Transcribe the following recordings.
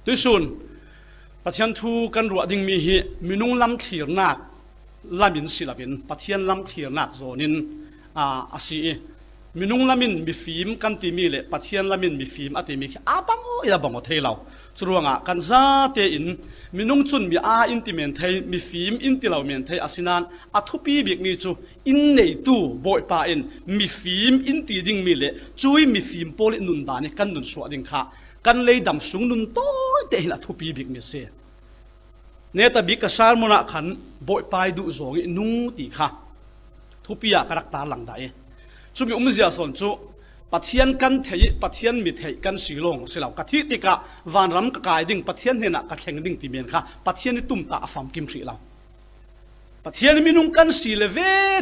ตุยซุนปัทยันทูกันรัวดิ่งมีหิมินุงลำเขียนักลามินศิลปินปัทยันลำเขียนักโซนินอาศีมินุงลามินมีฟิล์มกันตีมีเลยปัทยันลามินมีฟิล์มอติมีบังโอยบังโอเทเราจรวงกันซาเตอินมินุงจุนมีอินติเมนเทมีฟิล์มอินติเราเมนเทอาศินันทุปีบิกมีจูอินเนตูบอยปาอินมีฟิล์มอินติดิ่งมีเลยจุยมีฟิล์มโพลินุนดานี่กันนุนสวดิ่งค่ะกันเลยดำสูงนุนโตเตหินทุปีบิกมีเสเนตบิกสารมนักขันบอยปายดูโจงินุ่งตีค่ะทุปีอะกรักตาหลังได้จุมีเสียส่วนจุปัทยันกันเทยปัทยันมิเทยกันสีลงสิเหล่ากะทิติกะวันรำกะกายดิ่งปัทยันเห็นกะแข่งดิ่งตีเมียนค่ะปัทยันนี่ตุ้มตาฟามกิมสีเราปัทยันมินุงกันสีเลเว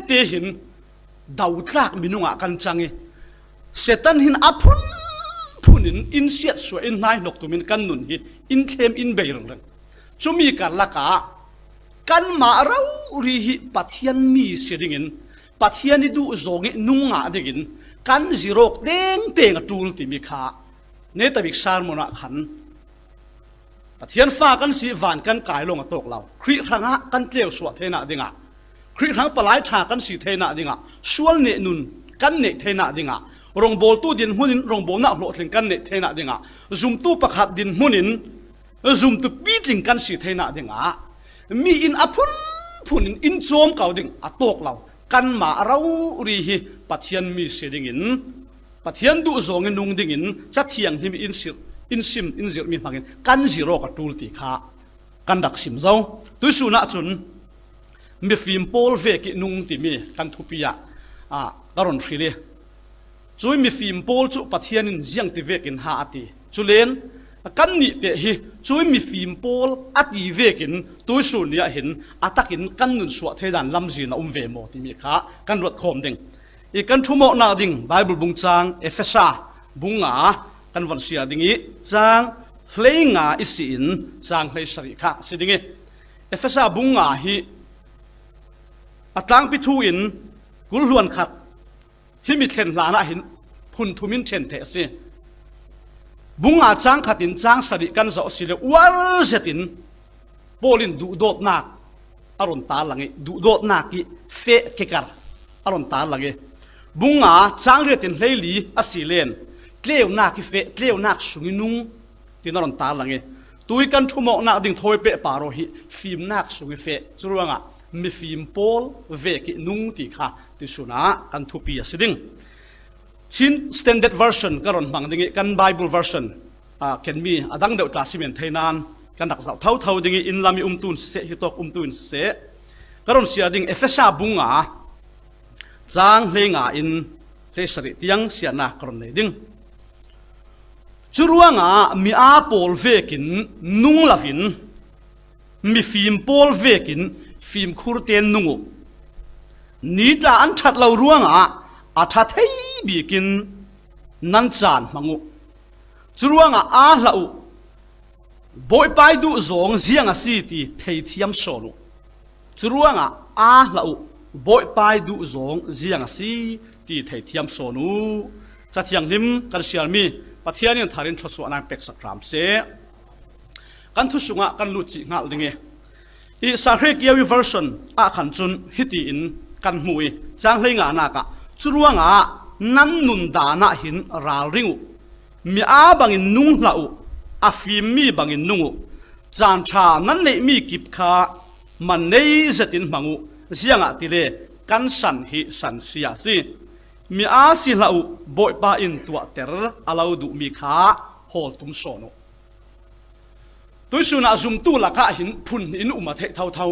เตหินดาวทากมินุงอะกันจังเซตันหินอพุนพุนินอินเสียดสวยอินนายนกตุมินกันนุนหิอินเข้มอินเบย์รังจุมีกันละกะกันมาเรารีหิปัทยันมีเสียดิ่งปัทยันนี่ดูโจงินุ่งอะดิ่งกันจิโรกเด้งเตงตูลติมีขาเนตบิกซาร์มนักขันปะเทียนฟ้ากันสีวานกันกายลงตกเราครีครั้งกันเกลียวสวดเทน่าดิ่งะครีครั้งปลายชากันสีเทน่าดิ่งะส่วนเนนุนกันเนเทน่าดิ่งะรงโบลตู้ดินมุนินรงโบนักโหลดลิงกันเนเทน่าดิ่งะซุ่มตู้ประคัดดินมุนินซุ่มตู้ปีดลิงกันสีเทน่าดิ่งะมีอินอพุนพุนินอินโจมเก่าดิ่งตกเรากันมาเรารีหิปัทยันมีเสียดิ่งปัทยันดูโจงนุ่งดิ่งจัดเทียงที่มีอินซิมอินซิลมีพังกันจิโรกับตูลติขากันดักซิมเจ้าตุสุนัจุนมีฟิล์มโพลเวกินุ่งติมีกันทุปียกรอนฟรีเลยจุยมีฟิล์มโพลจุปัทยันเจียงติเวกินหาติจุเลนกันนี่เตะช่วยมีฟิล์มโพลอัดยีเวกินตัวส่วนนี้เห็นอัตกินกันนุนสวดเทดันลำจีนเวโมที่มีขากันรถโคมดิ่งอีกันทุ่มอนาดิ่งไบเบิลบุงจางเอเฟซ่าบุงงากันวันเสียดิ่งอีจางเพลงงาอิสินจางเพลงสริขาสิดิ่งอีเอเฟซ่าบุงงาฮีอัตลังพิทูอินกุลล้วนขัดฮิมิเทนลานะเห็นพุนทุมินเชนเทสิบุงอาจางขัดินจางสริกันจะสิเลวาร์เซตินโพลินดูโดดนักอารมณ์ตาหลังดูโดดนักกิเฟะเกกัรอารมณ์ตาหลังบุงอาจางเรียตินเฮลีอสิเลนเกลียวนักกิเฟะเกลียวนักสุงินุงที่นารมณ์ตาหลังตุยกันทุ่มอนักดิ่งถอยเปะปาโรหิฟิล์มนักสุงิเฟะจรวงมีฟิล์มโพลเวกินุงติค่ะที่สุนัขกันทุปีสิดิ่งชิน standard version ก็รอนบังดิ่งกัน Bible version กันมีดังเดียวกลาสิเมนเทนานกันดักเสาเท่าดิ่งอินลามีตุนเสฮิตอกตุนเสก็รอนเสียดิ่งเอเฟซ่าบุงอาจางเลงาอินเลสริที่ยังเสียนักกรอนเลยดิ่งจุรวงมีอาโพลเวกินนุ่งลาฟินมีฟิล์มโพลเวกินฟิล์มคูร์เตนนุ่งนี่ละอันชัดเรารวงอาทัดให้บีกินนันจานมังุจรวงอาเหล่าบอยไปดูจงเสียงสิตีเทียมโซลุจรวงอาเหล่าบอยไปดูจงเสียงสิตีเทียมโซนูจัดยังหิมกันเสียมีปัทยานินทารินทศวรรณเป็กสักครามเสกันทุสุงกันลุจิงัลดิงอีสาเหตุเกี่ยวกับ version ขันจุนฮิตีอินกันมวยจางเลงานากะจรวงนั้นนุนดานะหินราริงมีบังอินนุ่งเหล่าฟิมมีบังอินนุ่งจานชานั้นเลยมีกิบขามันในจะตินมังเสียงติเลกันสันหิสันเสียสิมีสิเหล่าบอยปาอินตัวเตอร์อาลาดูมีขาโฮลตุมโซโนตัวสุนัขซุ่มตู้ละกะหินพุ่นอินอุมาเทเท่า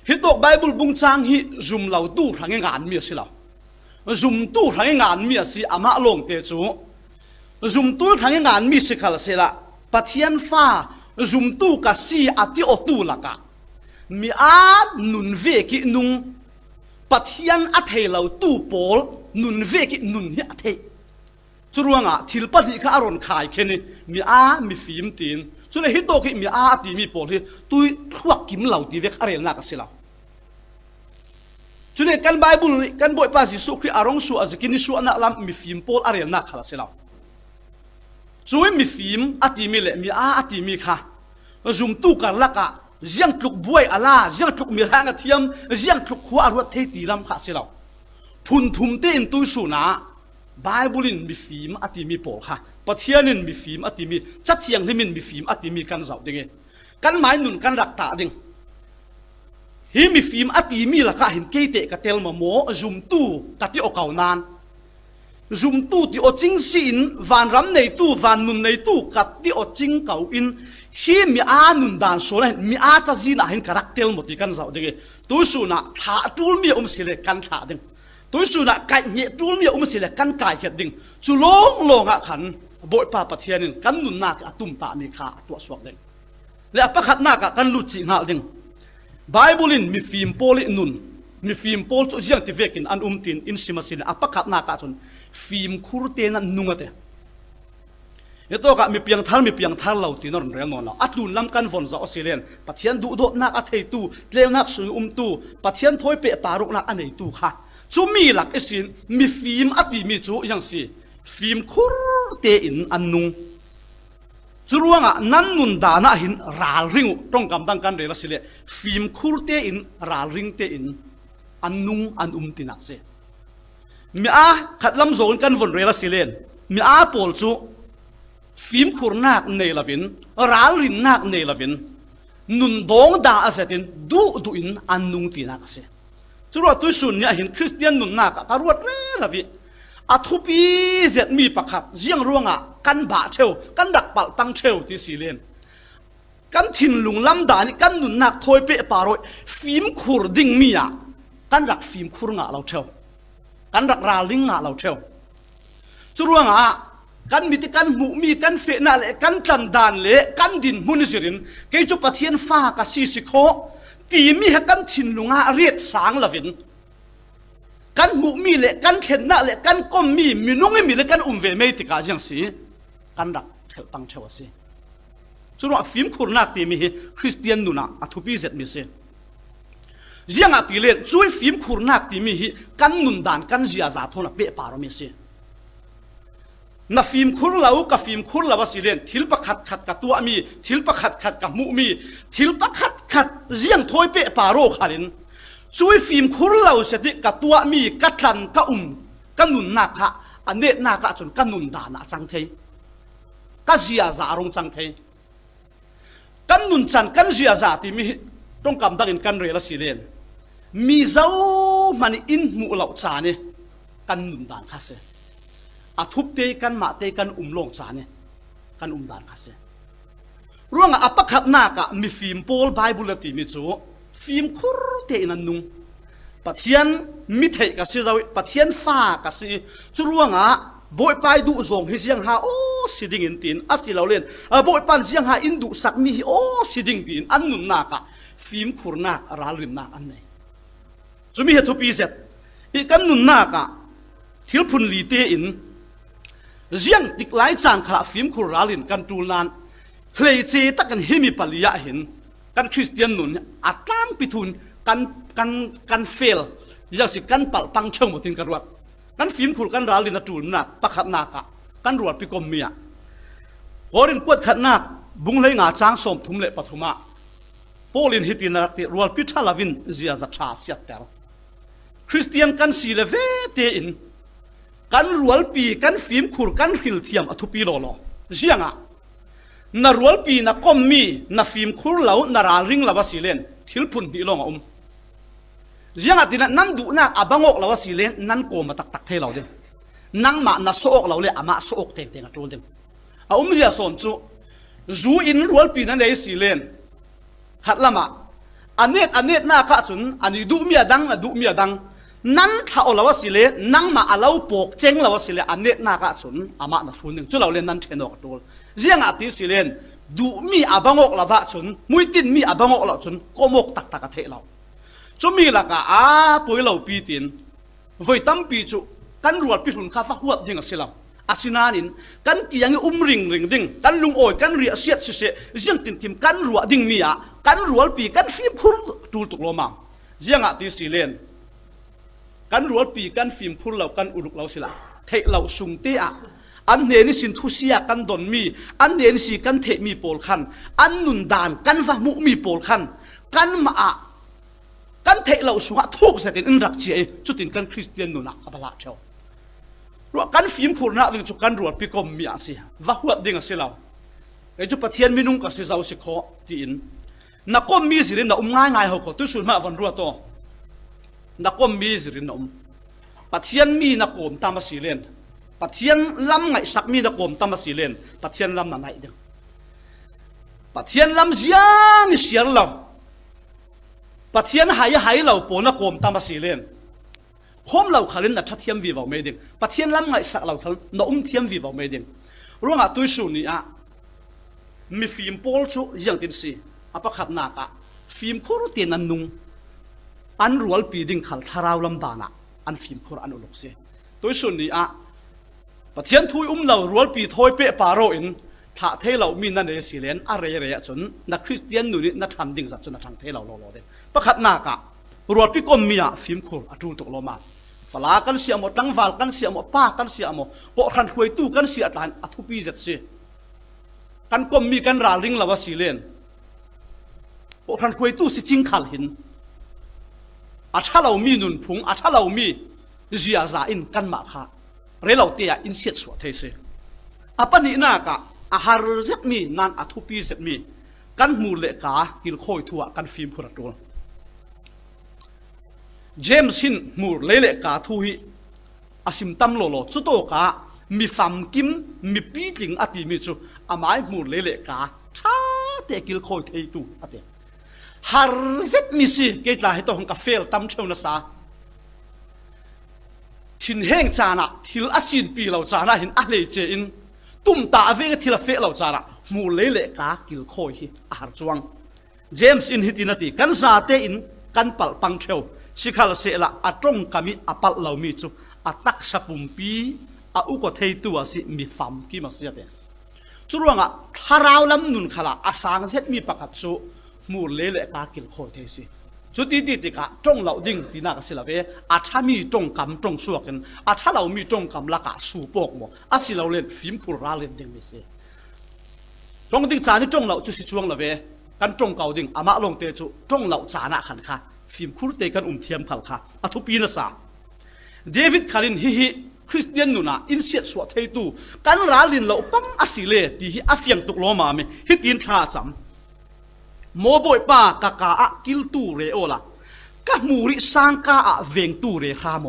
ฮิตตกไบเบิลบุงจางฮิซุ่มเหล่าตู้ทางงานมีสิเหล่าซุ่มตู้ทางงานมีสิอามาลงเตจูซุ่มตู้ทางงานมีสิขัลเสละปัทยันฟ้าซุ่มตู้กับสีอติโอตู้ละกะมีนุนเวกินุงปัทยันอัฐเฮลาตู้โพลนุนเวกินุนฮิอัฐเฮจรวงทิลปัติข้าอรอนขายแค่นี้มีฟิล์มตีนจุเลยฮิตโตกิมีตีมีโพลที่ตุยขวักกิมเหล่าตีเวกอะไรนักสิเหล่าจุดนี้กันไบเบิลกันบอยปาสิสุขที่อารมณ์สุอาจจะกินสุอันนั้นมีฟิล์มโพลอะไรนักขลังเสียแล้ว ช่วยมีฟิล์มอติมีเละมีอติมีค่ะจุ่มตู้กันละกะยังทุกบวยอาลายังทุกมีแรงเทียมยังทุกขัวอรวดเทตีลำขาสิเราพุนทุมเตอินตุสูนะไบเบิลินมีฟิล์มอติมีโปค่ะปะเทียนินมีฟิล์มอติมีจัดเทียงที่มินมีฟิล์มอติมีกันเสาดิ่งกันหมายหนุนกันรักตาดิ่งฮิมีฟิล์มอติมีละกะเห็นเกยเตะกะเตลมาโมจุ่มตู้กะที่ออกเอานานจุ่มตู้ที่อจิงสินวันรำในตู้วันนุนในตู้กะที่อจิงเก่าอินฮีมีนุนดานโซนมีจะจีน่ะเห็นคาแรคเตอร์หมดที่กันเสาดิ่งตัวสูนะถ้าตูมีสิเลกันถ้าดิ่งตัวสูนะไก่เหี้ยตูมีสิเลกันไก่เห็ดดิ่งจุลงอ่ะขันบ่อยป่าปะเทียนินกันนุนนักตุ่มตามีขาตัวสวกดิ่งและประคัดนักกันลุจิงหาดิ่งไบเบิลินมีฟิล์มโพลินุนมีฟิล์มโพลจุดยังที่เวกินอันตินอินสิมาสินประคัดนักจนฟิล์มคูร์เตนันนุ่งเตะเอตัวก็มีเพียงท่าเราตีนอนเรียนนอนเราอัดลุนลำกันฝนจะออสเตรเลียนปะเทียนดูโดนักอัดเทตูเลี้ยงนักสื่อตู้ปะเทียนถอยเปะปารุกนักอันไหนตู้ค่ะจูมีหลักเอสินมีฟิล์มอัดมีจูยังสิฟิล์มคูร์เตอินอันนุ่งจูรวงอ่ะนั่นนุนดานะหินราลริงตรงกำดังกันเรียนสิเลยฟิล์มคูร์เตอินราลริงเตอินอันนุ่งอันตินักเสมีขัดลำโซนกันฝนเรียนสิเลยมีโพลจูฟิล์มคูร์นักเนลวินราลรินนักเนลวินนุนดงดาเสตินดูอินอันนุ่งตินักเสจูรวงตุสุนเนี่ยเห็นคริสเตียนนุนนักการวดเรวิอาทุปีเจ็ดมีประคัดเจียงรวงอ่ะกันบาเทวกันดักปัลตังเทวที่สีเลนกันถิ่นลุงลำดานี่กันนุนนักถอยเปะปารอยฟิล์มคูร์ดิ้งมีอ่ะกันรักฟิล์มคูร์งะเราเทวกันรักราลิงงะเราเทวจุรวงอ่ะกันมีที่กันหมูมีกันเฟน่าเละกันตันดานเละกันดินมุนิสิรินเกยจุปะเทียนฟ้ากับซีสิโคตีมีให้กันถิ่นลุงอ่ะเรียดสางละวินกันหมูมีเละกันเข็นน่ะเละกันก้มมีนุ่งไม่มีเละกันเวไม่ติกาอย่างสิกันรักเทวตังเทวสิจุดว่าฟิล์มคูร์นักตีมีคริสเตียนนุนะอัทุปีเจ็ดมีสิยังอ่ะตีเล่นช่วยฟิล์มคูร์นักตีมีกันนุนดานกันเจียจาทนะเปะปารมีสินับฟิล์มคูร์เรากับฟิล์มคูร์เราว่าสิเล่นทิลปะขัดกับตัวมีทิลปะขัดกับหมูมีทิลปะขัดเจียงถอยเปะปารโรขารินช่วยฟิล์มคูร์เราเสด็จกับตัวมีกัดลันกับกันนุนนักะอันเนตนักะจนกันนุนดานะจังเทกัเจียจารงจังเทกันนุนจันกันเจียจาที่มีต้องกำดังอินกันเรลสิเลนมีเจ้ามันอินมูเหล่าจานี่กันนุนดานข้าเสอาทุบเตกันมาเตกันลงจานี่กันดานข้าเสร่วงอัปขัดนักะมีฟิล์มโพลไบเบิลตีมีจูฟิล์มคูร์เตนันนุงปะเทียนมิเทกสิเราปะเทียนฟ้ากสิจุร่วงบ่อยไปดูซงให้เสียงหาโอ้สิดิ่งอินตินสิเราเล่นบ่อยปันเสียงหาอินดูสักมีโอ้สิดิ่งตินอันนุนนักะฟิล์มคูร์นักราลินนักอันไหนจะมีเหตุปีเสร็จอีกันนุนนักะทิลพุนลีเตอินเสียงติกไลจานขาฟิล์มคูร์ราลินกันตูนานเฮยเจตกันเฮมิปลียะเห็นกันคริสเตียนนุนอัดตั้งปิทุนกันเฟลอย่างสิกันปัลตังเชิงหมดทิ้งกันวัดกันฟิล์มคูร์กันราลินตูนนักประคัดนักะกันรวดปิกมเมียโอรินกวดขัดนักบุงเลยงาจางสมทุมเละปฐมะโปลินฮิตินักติรวดพิชาลาวินเจียจัดชาเสียเตอร์คริสเตียนกันสีเลเวเตอินกันรวดปีกันฟิล์มคูร์กันฮิลเทียมอทุปีโลโลเสียงนารวลปีนักก้มมีนักฟิล์มคูร์เหล่านาราริงลาวสิเลนทิลพุนฮิลงเสียงตินันดูนักอับังอกลาวสิเลนนันโกมาตักเทเราเดงนังมานัสโอกเราเลยอามาสโอกเต็งตัวเดงเฮียสอนจูอินรวลปีนั้นเลยสิเลนขัดละมาอันเนตน่าข้าจุนอันนี้ดูเมียดังนั้นถ้าเอาลาวสิเลนนังมาเอาเราปกเจงลาวสิเลนอันเนตน่าข้าจุนอามานักทุนหนึ่งจุเราเล่นนั้นเทนออกตัวเสียงติสิเลนดูมีอาบังอกลาวจุนมุยตินมีอาบังอกลาวจุนก็มกตักเทเราจุมีละกะป่วยเราปีตินไว้ตั้มปีจุกันรวดปีทุนข้าฟ้าหัวดิ่งสิเราอาศินานินกันกี่ยังริงดิ่งกันลุงโอยกันเรียเสียดเสียเสียงตินทิมกันรัวดิ่งมีกันรัวปีกันฟิล์มคูร์ตูตุกโลมาเสียงติสิเลนกันรัวปีกันฟิล์มคูร์เรากันอุดุกเราสิละเทเราสุงเตะ อันเนนิสินทุเสียกันดนมีอันเนนิสิกันเทมีโปลขันอันนุนดานกันฟะมุมีโปลขันกันมากันเทเราสุขทุกสักอินรักเจียจุดอินกันคริสเตียนนุนะอัปลาเจ้ารัวกันฟิล์มขุนนะดึงจุกันรัวพิกรมมีอาศัยว่าหัวดึงอาศัยเราไอ้จุปะเทียนมินุงกับเสียเจ้าสิขอตีนนักก้มมีสิรินนักง่ายง่ายเขาขอตุสุนมาวันรัวโตนักก้มมีสิรินนักปะเทียนมีนักก้มตามมาสิเลนปะเทียนลำไงสักมีนักก้มตามมาสิเลนปะเทียนลำนั่นไหนดึงปะเทียนลำยังเสียเราปะเทียนหายเราปนักก้มตามมาสิเลนคมเราขลินนัดทัดเทียมวีวไม่ดึงปะเทียนลำไงสักเราขลินนักเทียมวีวไม่ดึงรู้งะตุสุนี่อ่ะมีฟิล์มโพลชุยังติดสิอปะขัดนักะฟิล์มโครุเตียนันนุงอันรัวปีดิ่งขัลทาราวลำบานะอันฟิล์มโครอันอุลกเสตัวส่วนนี้อะปะเทียนทุยเรารัวปีถอยเปะปาโรอินถ้าเทเรามีนั่นเองสิเลนอะไรจนนักคริสเตียนหนุนี่นักทำดิ่งสัตว์จนนักทางเทเราโลเดปะขัดนักะรัวปีกอมมีอะฟิล์มโครอัตุตกลมาฟลากันเสียหมดตั้งวาลกันเสียหมดป้ากันเสียหมดโกขันหวยตู้กันเสียตานอัตุปีเจ็ดสิกันกอมมีกันราลิงละวสิเลนโอ้ท่านคุยตู้สิจริงขัลหินอาชาเรามีนุนพุงอาชาเรามีเจียซาอินกันมาค่ะเรเราเตียอินเสียดสวดเทเสอาปนินากะอาหารเจ็ดมีนันอัทุปีเจ็ดมีกันมูเลกากิลโคยทัวกันฟิล์มพุระตัวเจมส์ฮินมูเลกาทุยอาซิมตัมโลโลจุโตกามีฟัมกิมมีปีติงอติมิจูอาไม้มูเลกาชาเตกิลโคยเทตูอเตฮาร์เซตมิสิเกตลาให้ตัวของกาเฟลตั้มเชวนะซาทินเฮงจานะทิลอาศินปีเราจานะเห็นอะไรเจอินตุ้มตาเวกทิลเฟลเราจานะมูเลกากิลโคยฮิอาร์จวงเจมส์อินฮิตินาติกันซาเตอินกันปัลปังเชวสิขลเสละอัตรงกามิอปัลเรามีจูอัตักสปุมปีอาอุกเทตัวสิมีฟัมกิมาเสียเตจุรวงอ่ะทาราวลำนุนขลาอาสางเซตมีปากกัดจูมูเลกากิลโคเทสิจุดที่ติกะจงเหล่าดิ่งที่นักศิลปะอาชามีจงกำจงสวกันอาชาเรามีจงกำละกะสูปกโมอาศิลาเล่นฟิล์มคุราเล่นดิ่งไม่เสียจงดิ่งจานี่จงเหล่าจุดสิจวงละเวกันจงเก่าดิ่งอามาลงเตจุจงเหล่าจานะขันค่ะฟิล์มคุรเตกันเทียมขันค่ะอทุปีนสาเดวิดคารินฮิคริสเตียนนุนะอินเสียสวดเทตูกันราลินเหล่าปั๊มอาศิเลที่ฮิอาเฟียงตุกโลมาเมฮิตินท่าจำโมบอยป้ากะกาอะกิลตูเรโอละกะมูริสังกาอะเวงตูเรคาโม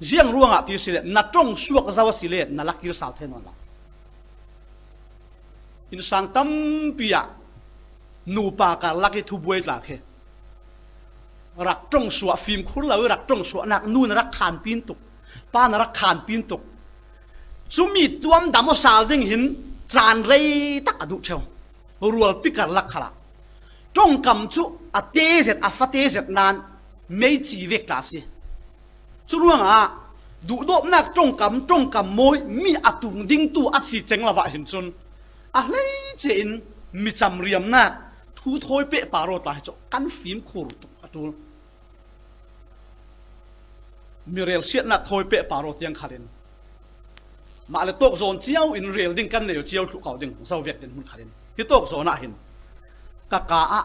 เจียงร่วงอะที่สิเลนัดจงสวกซาวสิเลนัลักกิลสาวเทนวันละอินสังตัมปีอะนูปากะลักกิทุบวยลักเหรักจงสวฟิล์มคุณเรารักจงสวนักนูนรักขานปีนตุกป้านรักขานปีนตุกจุมีตัวมดำอสาลดิ่งหินจานเรตักอดุเชวรัวปิการลักขละจงกำจุอเตเสตอฟเตเสตนานไม่จีเวกลาสิจุร่วงอ่ะดูโดนักจงกำมวยมีอตุงดิ้งตัวอสิเจงละวะเห็นจนอะไรเจนมีจำเรียมนะทูทอยเปะปารอตาให้จกันฟิล์มคูรุตุอตุลมีเรียลเสียนักทอยเปะปารอตยังขารินมาเลยตกโซนเจียวอินเรียลดิ้งกันเลยเจียวถูกเขาดิ้งเซาเวียดดิ้งมุนขารินที่ตกโซนน่ะเห็นกะกาอะ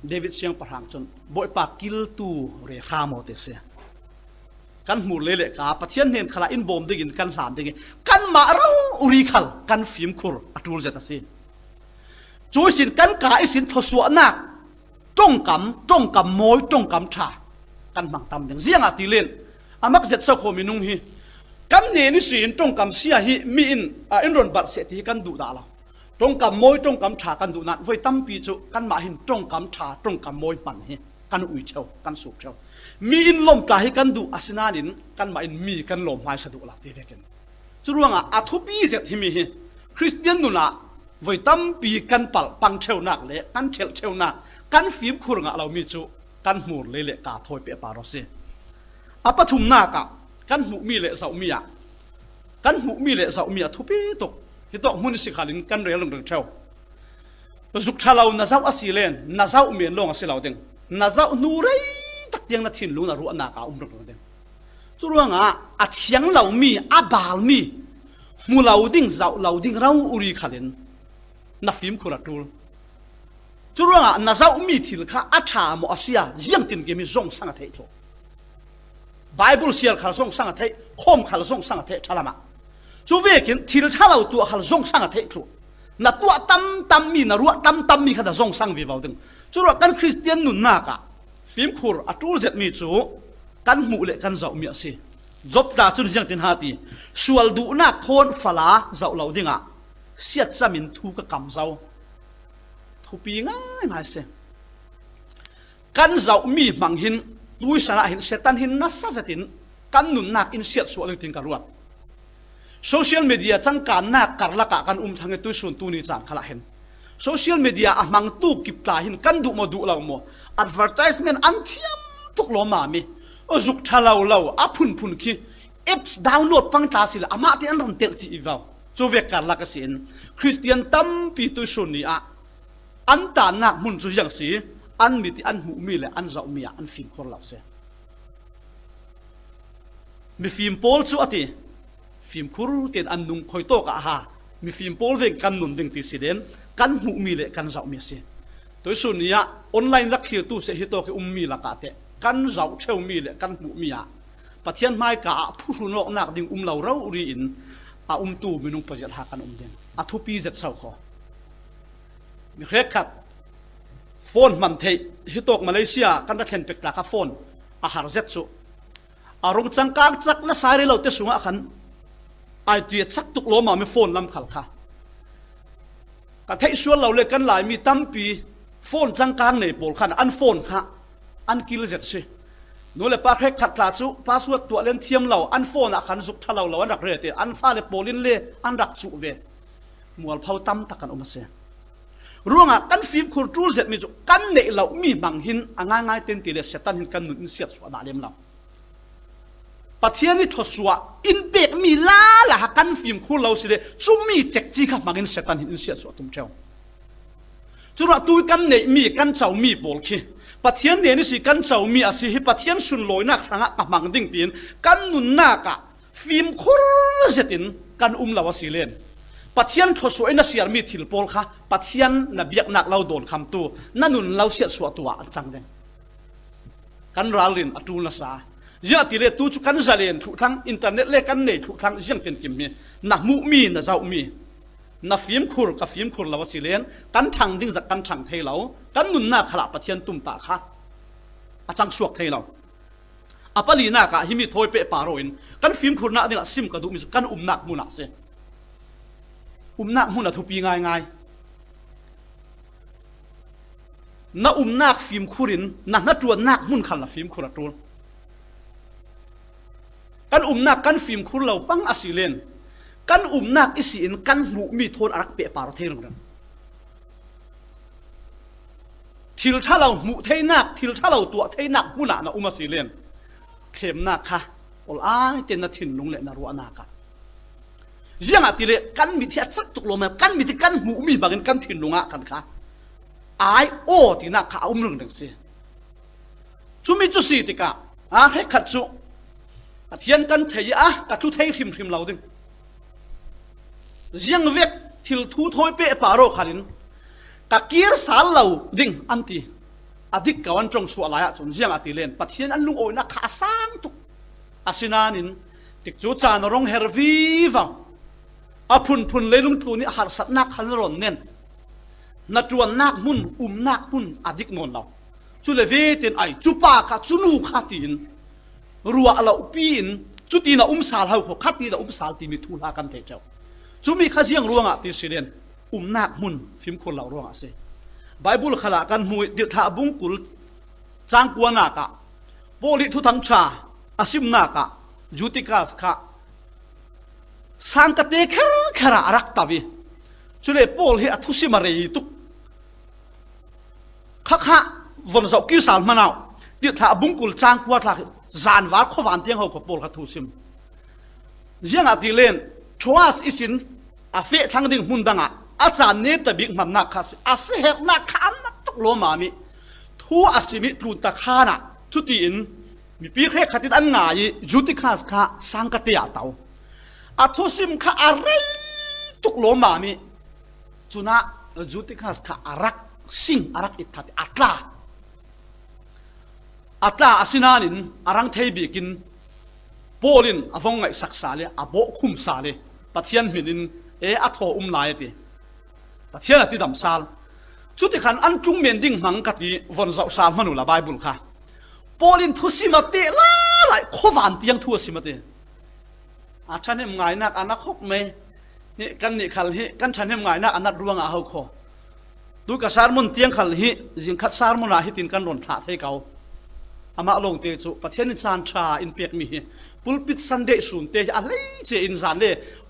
เดวิดเชียงประหังจนบ่อยปากกิลตูเรคาโมเตเซกันหมุนเลกาปะเทียนเห็นขลาอินบอมได้กินกันหลามได้กินกันมาเราอุริคัลกันฟิล์มคูร์อัตุลเจตสิจูสินกันกาอิสินทศวนักจงกำมอยจงกำชากันบังตำอย่างเสียงอติเลนอามักเจ็ดเสกโคมินุงฮีกันเนนิสินจงกำเสียฮีมีอินรอนบัตเสตีกันดูดาลาจงกำมอยจงกำชากันดูนัดไว้ตั้มปีจุกันมาหินจงกำชาจงกำมอยปั่นเฮกันอุยเชวกันสูบเชวมีอินลมตาให้กันดูอาสนานินกันมาอินมีกันลมหายสะดุหลักที่เวกันจุดว่าอาทุปีเสร็จที่มีคริสเตียนดูนะไว้ตั้มปีกันปัลปังเชวนักเละกันเชวนักกันฟิบคุรงะเรามีจุกันหมุนเละกาถอยเปปารอสิอาปทุมนากะกันหูมีเละเสามีกันหูมีเละเสามีทุปีตกที่ต้องมุนสิขาลินกันเรียลงเชวสุขชาเรานาเจ้าอสิเลนนาเจ้าเมียนลงอสิเราเด้งนาเจ้านูเรตักยังนาทินลุนารุนาการุงเด้งจุดว่าอาเทียงเรามีอาบาลมี มูเหลาดิ้งเจ้าเหลาดิ้งเราอุริขันนับฟิล์มคุระตูจุดว่าน่าเจ้ามีทิลข้าอัชามอเสียยังตินเกมีส่งสังเทโตไบเบิลเสียขันส่งสังเทคมขันส่งสังเทชลามะจูเวกินทิลชาเราตัวขันส่งสังเทโตนัตัวตั้มมีนรัวตั้มมีขันส่งสังวิบาวดึงจุดว่ากันคริสเตียนนุนนักฟิล์มคุรอัตูเจ็ดมีจูกันหมู่เล็กกันเจ้ามีสิจบตาจุดยังตินหาตีส่วนดูนักโทนฟลาเจ้าเหลาดิ้งเสียจะมินทูกกำเจ้าทุปีง่ายเสียกันเจ้ามีมังหินดุยสนะหินเสตันหินนัสสะตินกันนุนนักอินเสียส่วนติงกรวดโซเชียลมีเดียจังการนักการละกะกันทางตุยส่วนตูนี้จานขละเห็นโซเชียลมีเดียมังตูกิบตาหินกันดูมาดูเราโม advertisement อันเทียมทุกโลมามีจุกทะเลาพุ่นขี้ apps ดาวน์โหลดปังตาสิละอามาที่อันรันเตลจีอีวาวโจเวการละกสินคริสเตียนตั้มปีตุยส่วนนี้อันตานักมุนจุยังสีอันมีที่อันหูมีเลยอันเจ้ามีอันฟิล์มคนเราเสียมีฟิล์มโพลจุอติฟิล์มคุรุเตียนอันนุ่งคอยโตกะฮามีฟิล์มโพลเวงกันนุนดึงติสิเดนกันหูมีเลยกันเจ้ามีเสียตัวส่วนนี้ออนไลน์ลักขีตู้เสียฮิโตคือมีละกะเตกันเจ้าเช่ามีเลยกันหูมีปะเทียนไม้กะผู้นอกนักดึงเรารีอินตูมีนุ่งประจัดหากันเดนทุปีเจ็ดเสาขอมีเครขัดโฟนมันเทฮิตกมาเลเซียกันรักเห็นเป็กตาคาโฟนอาหารเจ็ดสุรงจังกางจักน่าสายเราเตสุงะขันไอเดียจักตุกโลมาไม่โฟนลำขัลค่ะกะเทส่วนเราเลยกันหลายมีตั้มปีโฟนจังกางในโปลขันอันโฟนค่ะอันกิลเจ็ดสิโน่เลยปาเครขัดลาจุปาสวดตัวเล่นเทียมเราอันโฟนขันสุกทะเราอันรักเรติอันฟ้าเลยโปลินเลยอันรักสุเวมัวเผาตั้มตะกันอมเสียรู้งะกันฟิล์มคุรจูเสร็จมีจุกันเนเรามีบางหินง่ายเต็มตีเลยเสตันหินกันนุนเสียสวดาเลมเราปะเทียนี่ทศวะอินเบกมีลาละกันฟิล์มคุรเราสิเดจุมีเจ็กจีขับบางหินเสตันหินเสียสวดตุ้มเจ้าจุระตุยกันเนมีกันเจ้ามีโบลคีปะเทียนเนนี่สิกันเจ้ามีอาศิฮิปะเทียนสุนลอยนักครั้งะบางดิ่งตีนกันนุนนักะฟิล์มคุรเสตินกันเราวสิเลนปะเทียนทศวะน่าเสียมีถิลโพลค่ะปะเทียนนับยักนักเราโดนคำตัวนั่นนุนเราเสียสวดตัวจังเดงกันราลินอตูนสายาติเลตูจุกันจะเล่นทุกทั้งอินเทอร์เน็ตเล่กันเนทุกทั้งยังเต็มกิมมีนักมุมีนักเจ้ามีนักฟิล์มคุรกับฟิล์มคุรเราสิเลนกันทางดิ้งจากกันทางเทเรากันนุนนักขลับปะเทียนตุ่มตาค่ะอาจังสวกเทเราอปลีนักะฮิมิทอยเปะปาโรอินกันฟิล์มคุรนักนี่ละซิมกระดูมิกันนักมุนักเสนักมุนักทุปีง่ายนักนักฟิล์มคุรินนักจวนนักมุนขันละฟิล์มคุรตัวกันนักกันฟิล์มคุรเราปังอสิเลนกันนักอิสินกันหมูมีโทนอารักเปะปาร์เทลงนั้นทิลชาเราหมูเทนักทิลชาเราตัวเทนักมุนักนะมาสิเลนเข้มนักค่ะโอ้ยเต็นนัทินลงเลนรัวนักยังอาทิเลกันมีที่สักตุกลมกันมีที่กันหมูมีบางกันถิ่นลงอ่ะกันค่ะไอโอที่นักข่าวมึงดังสิจุมีจุสีติกะให้ขัดจุเทียนกันเทียกัดทุเทยริมเราดึงยังเวกทิลทุทอยเปะปาโรขันกักกีร์สารเราดึงอันตีอดีตกวันจงสวลายจนยังอาทิเลนปัทเทียนอันลุงโอยนักขาสังตุกอาศินานินติกจูจานรงเฮร์วีฟังพุ่นเลยลุงตัวนี้หาสัตนักขันรอนเน้นนัดจวนนักมุนนักมุนอดีตนนเราจุเลเวตินไอจุปาขาจุนูขาตินรัวเราปีนจุตีน่ะสาลเฮาขขัดตีน่ะสาลตีมีทุลากันเทเจ้าจุมีข้าเสียงรัวงะตีสิเดนนักมุนฟิมคนเรารัวงะเสไบเบิลขละกันมวยเดือดทาบุงกุลจางกัวนักะโปลิทุทังชาอาซิมนักะจูติกาสค่ะสังกัดเด็กแค่รักตาบีจุเลโปลเฮอทุสิมาเรยตุกข้าวันเสาร์กิสานมานาวเดี๋ยวถ้าบุ้งกุลจางกวาดหลักจานวาร์ขวานเตียงเขากับโปลข้าทุสิมยังอาทิเลนทว่าสิสินอาเฟทั้งดิ่งหุ่นดังอาจารย์เนตบิกมันนักข้าสิอาเสเหนักขันนักตุกโลมามิทัวอาศิมิตุนตะขานะจุดอินมีปีแค่ขัดติดอันง่ายจุดที่ข้าสังกัดเตียเตา อัทุสิมข้าอะไรตุกโลมามีจุนะจุติข้าข้าอารักสิงอารักอิทธัดอัตลาอาสินานินอารังเทบีกินโปลินอฟงไงสักสาเลอโบคุมสาเลปัทยันมินินอัทโอลายติปัทยันติดำสาลจุดที่ขันอันจุงเมียนดิ้งมังกติวันเสาร์สามมนุละไบเบิลค่ะโปลินทุสิมาเปล่าไหลโควันเตียงทั่วสิมาเตฉันเห็นไงนักอันนักคบไหมนี่กันนี่ขันฮิกันฉันเห็นไงนักอันนักรวงอาเขาโคดูกระสารมุนเตียงขันฮิจิงคัดสารมุนอาฮิตินกันรอนถาเทเกาอามาลงเตจุประเทศนิสานชาอินเปียกมีปุลปิดซันเดสุนเตยอะไรเจอินซานเด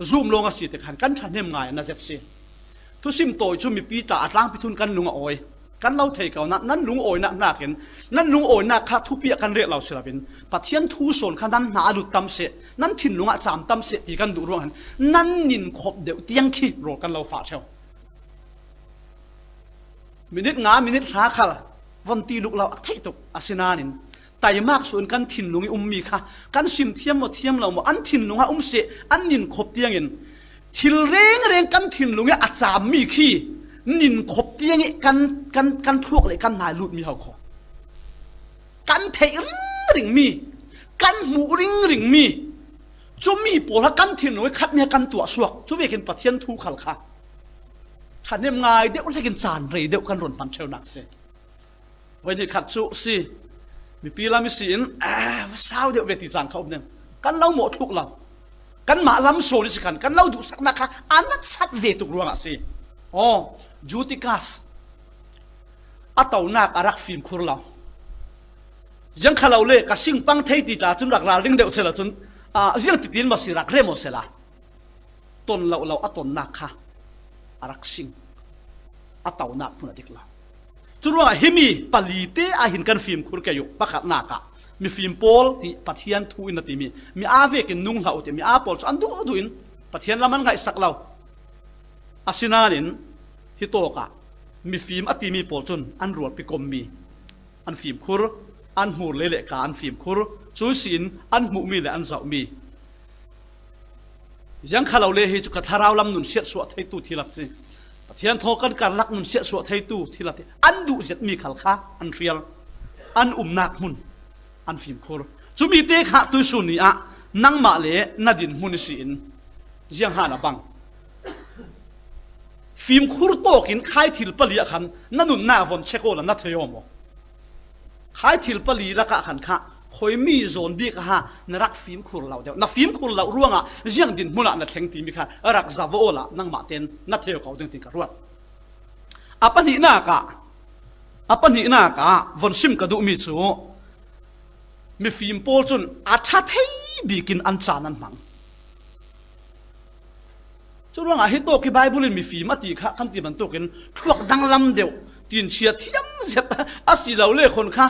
ซูมลงอาศิเตขันกันฉันเห็นไงนะเจ็บสิทุสิมโตจุมีปีตาอัดล้างพิทุนกันลุงอ้อยกันเล่าเทเกานั้นลุงอ้อยนักเห็นนั้นลุงอ้อยนักข้าทุเปียกันเรียกเราเสียเป็นประเทศทูโซนขันนั้นหาดุตำเสนั้นถิ่นลุงอาจามตำเสที่กันดูร่วงนั้นนินขบเดียวเตียงขี้โรกันเราฝาเชวมินิมินิหาขลวันตีลูกเราเทตุกอาศินานินแต่มากส่วนกันถิ่นลุงมีค่ะกันสิมเทียมหมดเทียมเราหมดอันถิ่นลุงเสอันนินขบเตียงเงินทิลเร่งกันถิ่นลุงอาจามมีขี้นินขบเตียงกันพวกเลยกันนายลุดมีเขาขอกันเทริงมีกันหมูริงมีจุมีปวดกันถิ่นลุงคัดเนี่ยกันตัวสวกจุเวกินปัทยันทูขัลค่ะฉันเนี่ยไงเดี๋ยวเรากินจานเลยเดี๋ยวกันรนปันเชลนักเสียวันนี้ขัดจุสิมีปีละมีสินสาวเดี๋ยวเวทีจานเขาเนี่ยกันเล่าหมดทุกเรากันมาล้ำโซนิสกันเล่าดูสักนะคะอันนั้นสัตว์เวทุกรวงอ่ะสิอ๋อจูติกัสอัตเอานักอารักฟิล์มคุรเรายังขล่าเล่กับสิ่งปังเทติตาจนรักเราเรื่องเดียวเสร็จแล้วจนยังติดดินมาสิรักเร่หมดเสร็จละต้นเราอัตเอานักค่ะอารักสิ่งอัตเอานักพูดอะไรกันล่ะจุดว่าเฮมีปลีเตอหินกันฟิล์มคุรแกอยู่ปะขัดนักะมีฟิล์มโพลที่ปัทยันทูอินนาทีมีอาเวกินนุ่งเหล่าที่มีอาโพลอันดูอินปัทยันละมันไงสักเราอาศินานินฮิโตกะมีฟิล์มอติมีโพลจนอันรวดไปกลมมีอันฟิล์มคุรอันหูเละกาอันฟิล์มคุรจูสินอันหมูมีและอันเจ้ามียังขล่าเละจุกทาราวลำนุนเสียสวดให้ตู้ทีละสิปัทยันโทกันการลักนุนเสียสวดให้ตู้ทีละทีอันดูเจ็ดมีขลค้าอันเรียลอันนักมุนอันฟิล์มคุรจุมีเตะขาตุสุนีอะนังมาเละนาดินมุนิสินยังหานาบังฟิล์มคุรโตกินขายทิลปลีขันนั่นนุ่นหน้าวันเชโกละนัทยอมขายทิลปลีละกะขันค่ะคอยมีโซนบีกฮะนรักฟิล์มคุรเราเดียวนักฟิล์มคุรเราร่วงอ่ะยังดินมุนนัดแข่งทีมีค่ะรักซาโวละนั่งมาเต้นนัทยอเขาดึงติกระรวดอปันหินากะวันซิมกระดูมีจูมีฟิล์มโพลจนอาชัดให้บีกินอันจานันมังจุดว่าไอ้ตัวที่ไบเบิลมีฟิล์มตีค่ะคันตีมันตัวกินพวกดังลำเดียวตีนเชียเทียมเสร็จอาศิเราเล่คนค่ะ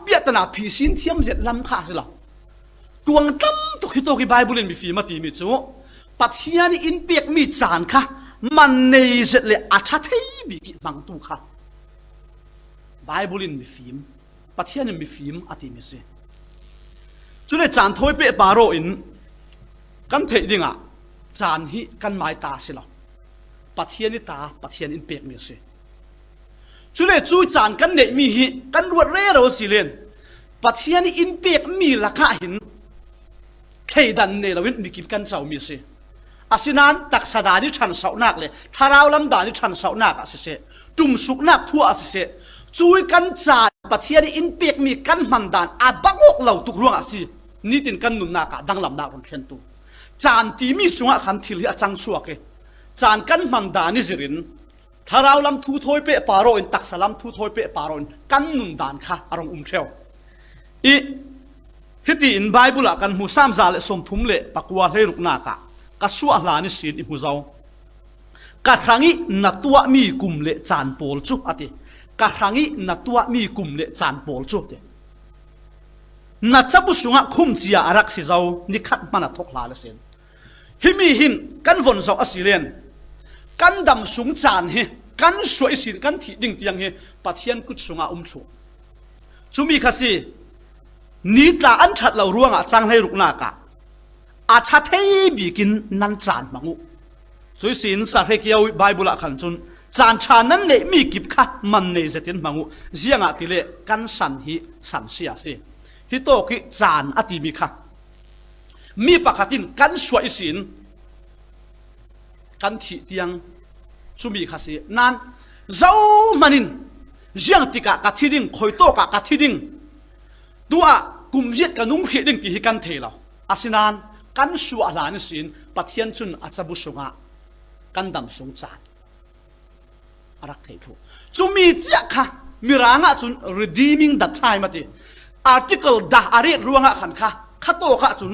เปียตนาผีสินเทียมเสร็จลำค่ะสิเราดวงตั้มตัวที่ไบเบิลมีฟิล์มตีมีจูปัทยานี่อินเปียกมีจานค่ะมันในเสร็จเลยอาชัดให้บีกินบังตัวค่ะไบเบิลมีฟิล์มปัทยานี่มีฟิล์มอติมีสิจุดนี้จานถ้วยเปะปาโรอินกันเทดิ่งอ่ะจานฮิกันไม้ตาสิละปัทยานิตาปัทยานินเปียกมีสิจุดนี้จู่จานกันเนมีฮิกันรวดเร่เราสิเลนปัทยานิอินเปียกมีละข้าหินเคดันเนลวินมีกินกันเจ้ามีสิอาศินันตักสดานิชันเสาหนักเลยทาราวลำดานิชันเสาหนักอาศิเสจุ่มสุกนักทั่วอาศิเสจู่กันจานปัทยานิอินเปียกมีกันมันดานอาบังอกเหล่าตุกรวงอาศินี่ตินกันนุนนักดังลำดาคนเขียนตัวจานตีมีสวะขันทิลอาจังสวกเอจานกันมันดานิจรินถ้าเราลำทูทอยเปะปารอินตักสลัมทูทอยเปะปารอินกันนุนดานค่ะอารมณ์เชลอีฮิติอินไบเบิลกันหูสามจาเลสมทุมเลปักวาเลรุกนากะกัสวะลานิสินอิหูเจ้ากะครั้งนี้นัตัวมีกลุ่มเลจานโพลจุอติกะครั้งนี้นัตัวมีกลุ่มเลจานโพลจุเดนัดจับสุงะคุมจีอารักสิเจ้านิคัดมันทกลาเลเซนฮิมีหินกันวนเจ้าอสิเลนกันดำสุงจานเฮกันสวยสินกันที่ดิ่งเตียงเฮปัทยันกุศสุงะถูจุมีคสีนิตาอันชัดเราร่วงจังให้รุกนากะ อาชาเทบีกินนันจานมังุช่วยสินสัตว์เกี่ยวไบเบิลขันจุนจานชานั้นเลยมีกิบค่ะมันในเจตินมังุเสียงอติเลกันสันหิสันเสียสิฮิโตกิจานอติมีค่ะมีปกติกันสวยสินกันทิเตียงสุมีค่ะสินั้นเจ้ามันินเสียงติกะกัดที่ดิ่งคอยโตกะกัดที่ดิ่งตัวกุมเย็ดกับนุ่มเขียดิ่งที่กันเทเราอาศินานกันสวยหลานสินปัทยันจุนอาจจะบุษงะกันดำสงจานรักเททุจุมีเจ้าค่ะมีร่างจุน redeeming the time มาติ article ด่าอะไรรวงขันค่ะข้าโตข้าจุน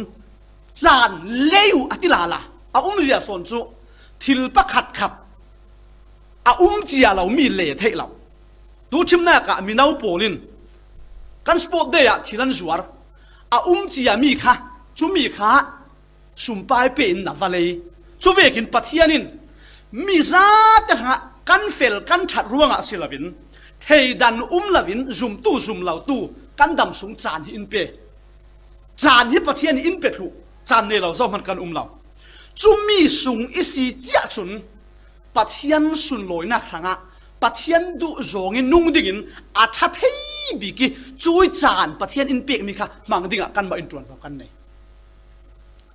จานเลวอติลาละเรียสอนจุทิลปะขัดขับเจียเรามีเล่เทเราดูชิมหน้ากะมีนาโปลินกันสปอร์ตเดียที่นั่นจวร์เจียมีค่ะจุมีค่ะสุมไปเป็นนับวันเลยจุเวกินปัทยานินมีซาแต่หากันเฟลกันถัดรวงสิลาวินเทดันลาวินซุมตู้ซุมเหล่าตู้กันดำสงจานที่อินเปจานที่ปัทยานิอินเปทุจานเนี่ยเราซ้อมมันกันเราจุมีสุงอิสิเจ้าจุนปัทยันสุนลอยนักครั้งปัทยันดูโจงินนุ่งดิ่งอาทัดให้บิกิจุยจานปัทยันอินเปกมีค่ะมังดิ่งกันมาอินตรวนกันเนี่ย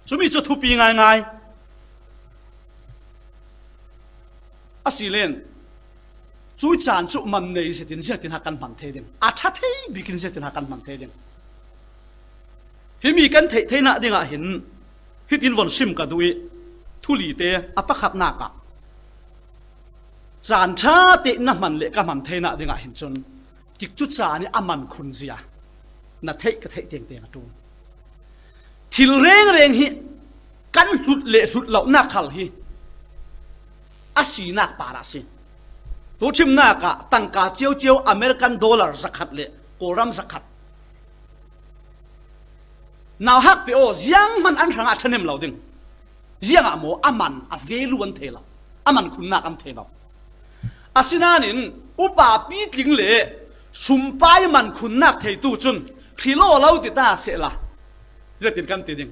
จุมีจุดทุปีง่ายอาศิเลนจุยจานจุมันเนี่ยเสตินเสตินหักกันมันเทดิงอาทัดให้บิกินเสตินหักกันมันเทดิงเฮมีกันเทน่ะดิ่งเห็นฮิตินวันซิมกันด้วยทุลีเตอปะขับนักจานชาติน้ำมันเละกับมันเทน่ะดิ่งเห็นจนจิกจุดจานี่มันคุณเสียน่ะเทก็เทเตียงตูทิลเร่งฮิกันหลุดเละหลุดเหล่านักขัลฮิอาศีนักปาราสิตัวชิมนักตั้งกาเจียวอเมริกันดอลลาร์สักขัดเละโกรัมสักขัดนาวฮักไปโอยังมันอันทางอัชเนมเราดึงยังโมมันเวลุอันเทลมันคุณนักอันเทลอาศินานินอุปาปีกิงเล่สุมไปมันคุณนักเทตูจุนพิโลเราติดตาเสละเรื่องติดกันติดดึง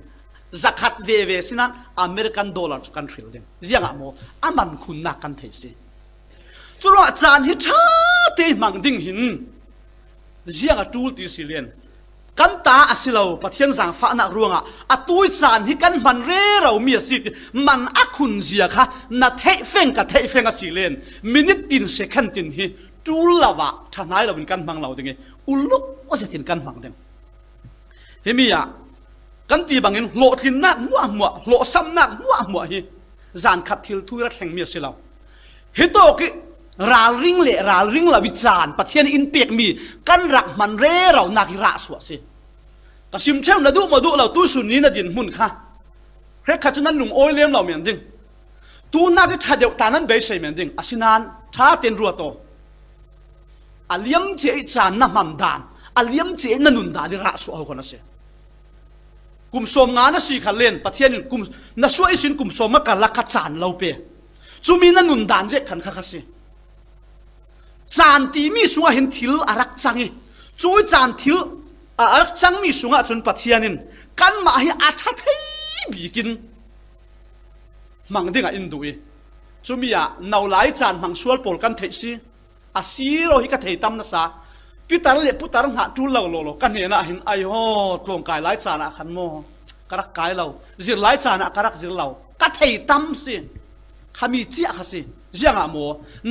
จักรเวสินันอเมริกันดอลลาร์จุกันทริลดึงยังโมมันคุณนักกันเทสิจุลจานฮิชาเตมังดิ่งหินยังจูลติสิเลียนกันตาสิเราปะเทียนสังฟ้านักรวงตุยจานที่กันมันเร่เรามีสิทธิ์มันคุณเสียค่ะนัดเทฟงกับเทฟงสิเลนมินิตินเซคันตินฮีจูลาวะท่านายเราเป็นกันมังเราดึงไงลุกว่าจะตินกันมังดึงเฮมีกันตีบังเงินโลทินนักมัวโลซ้ำนักมัวฮีจานขัดทิลทุยรักแห่งมีสิเราเฮโตกิราลิงละวิจารปะเทียนอินเปียกมีกันรักมันเร่เรานักระสวสิกระชิมเท่านาดูมาดูเราตู้สุนีนาดินมุนค่ะเรื่องขัดจุนั้นลุงโอยเลี้ยงเราเหมือนดิ่งตู้นักชาเดียวตานั้นเบสใช่เหมือนดิ่งอาศินานชาเตียนรัวโตอาเลี้ยมเจจานน้ำมันดานอาเลี้ยมเจนันุนดาดิระสวเอาคนนั้นเสียกุมสมงานน่ะสิขันเล่นปะเทียนกุมน่ะช่วยสินกุมสมมากันลักขจานเราเปจูมีนันุนดานเรียกขันข้าสิจานตีมีสุงเห็นทิลอารักจังจุยจานทิลอารักจังมีสุงจนปัทยานินกันมาให้อาชัดให้บีกินมังดิ่งอินดูจุมีนาหลายจานมังสวลปอลกันเทสิอาซีโรฮิกเทตัมนะซาพิตาร์เล็บพุตาร์หาจูเลาโลกันเห็นเห็นไอโฮตรงกายหลายจานขันโมกระกายเราจิรหลายจานกระจิรเรากัดเทตัมสิขามีเจ้าสิยังโม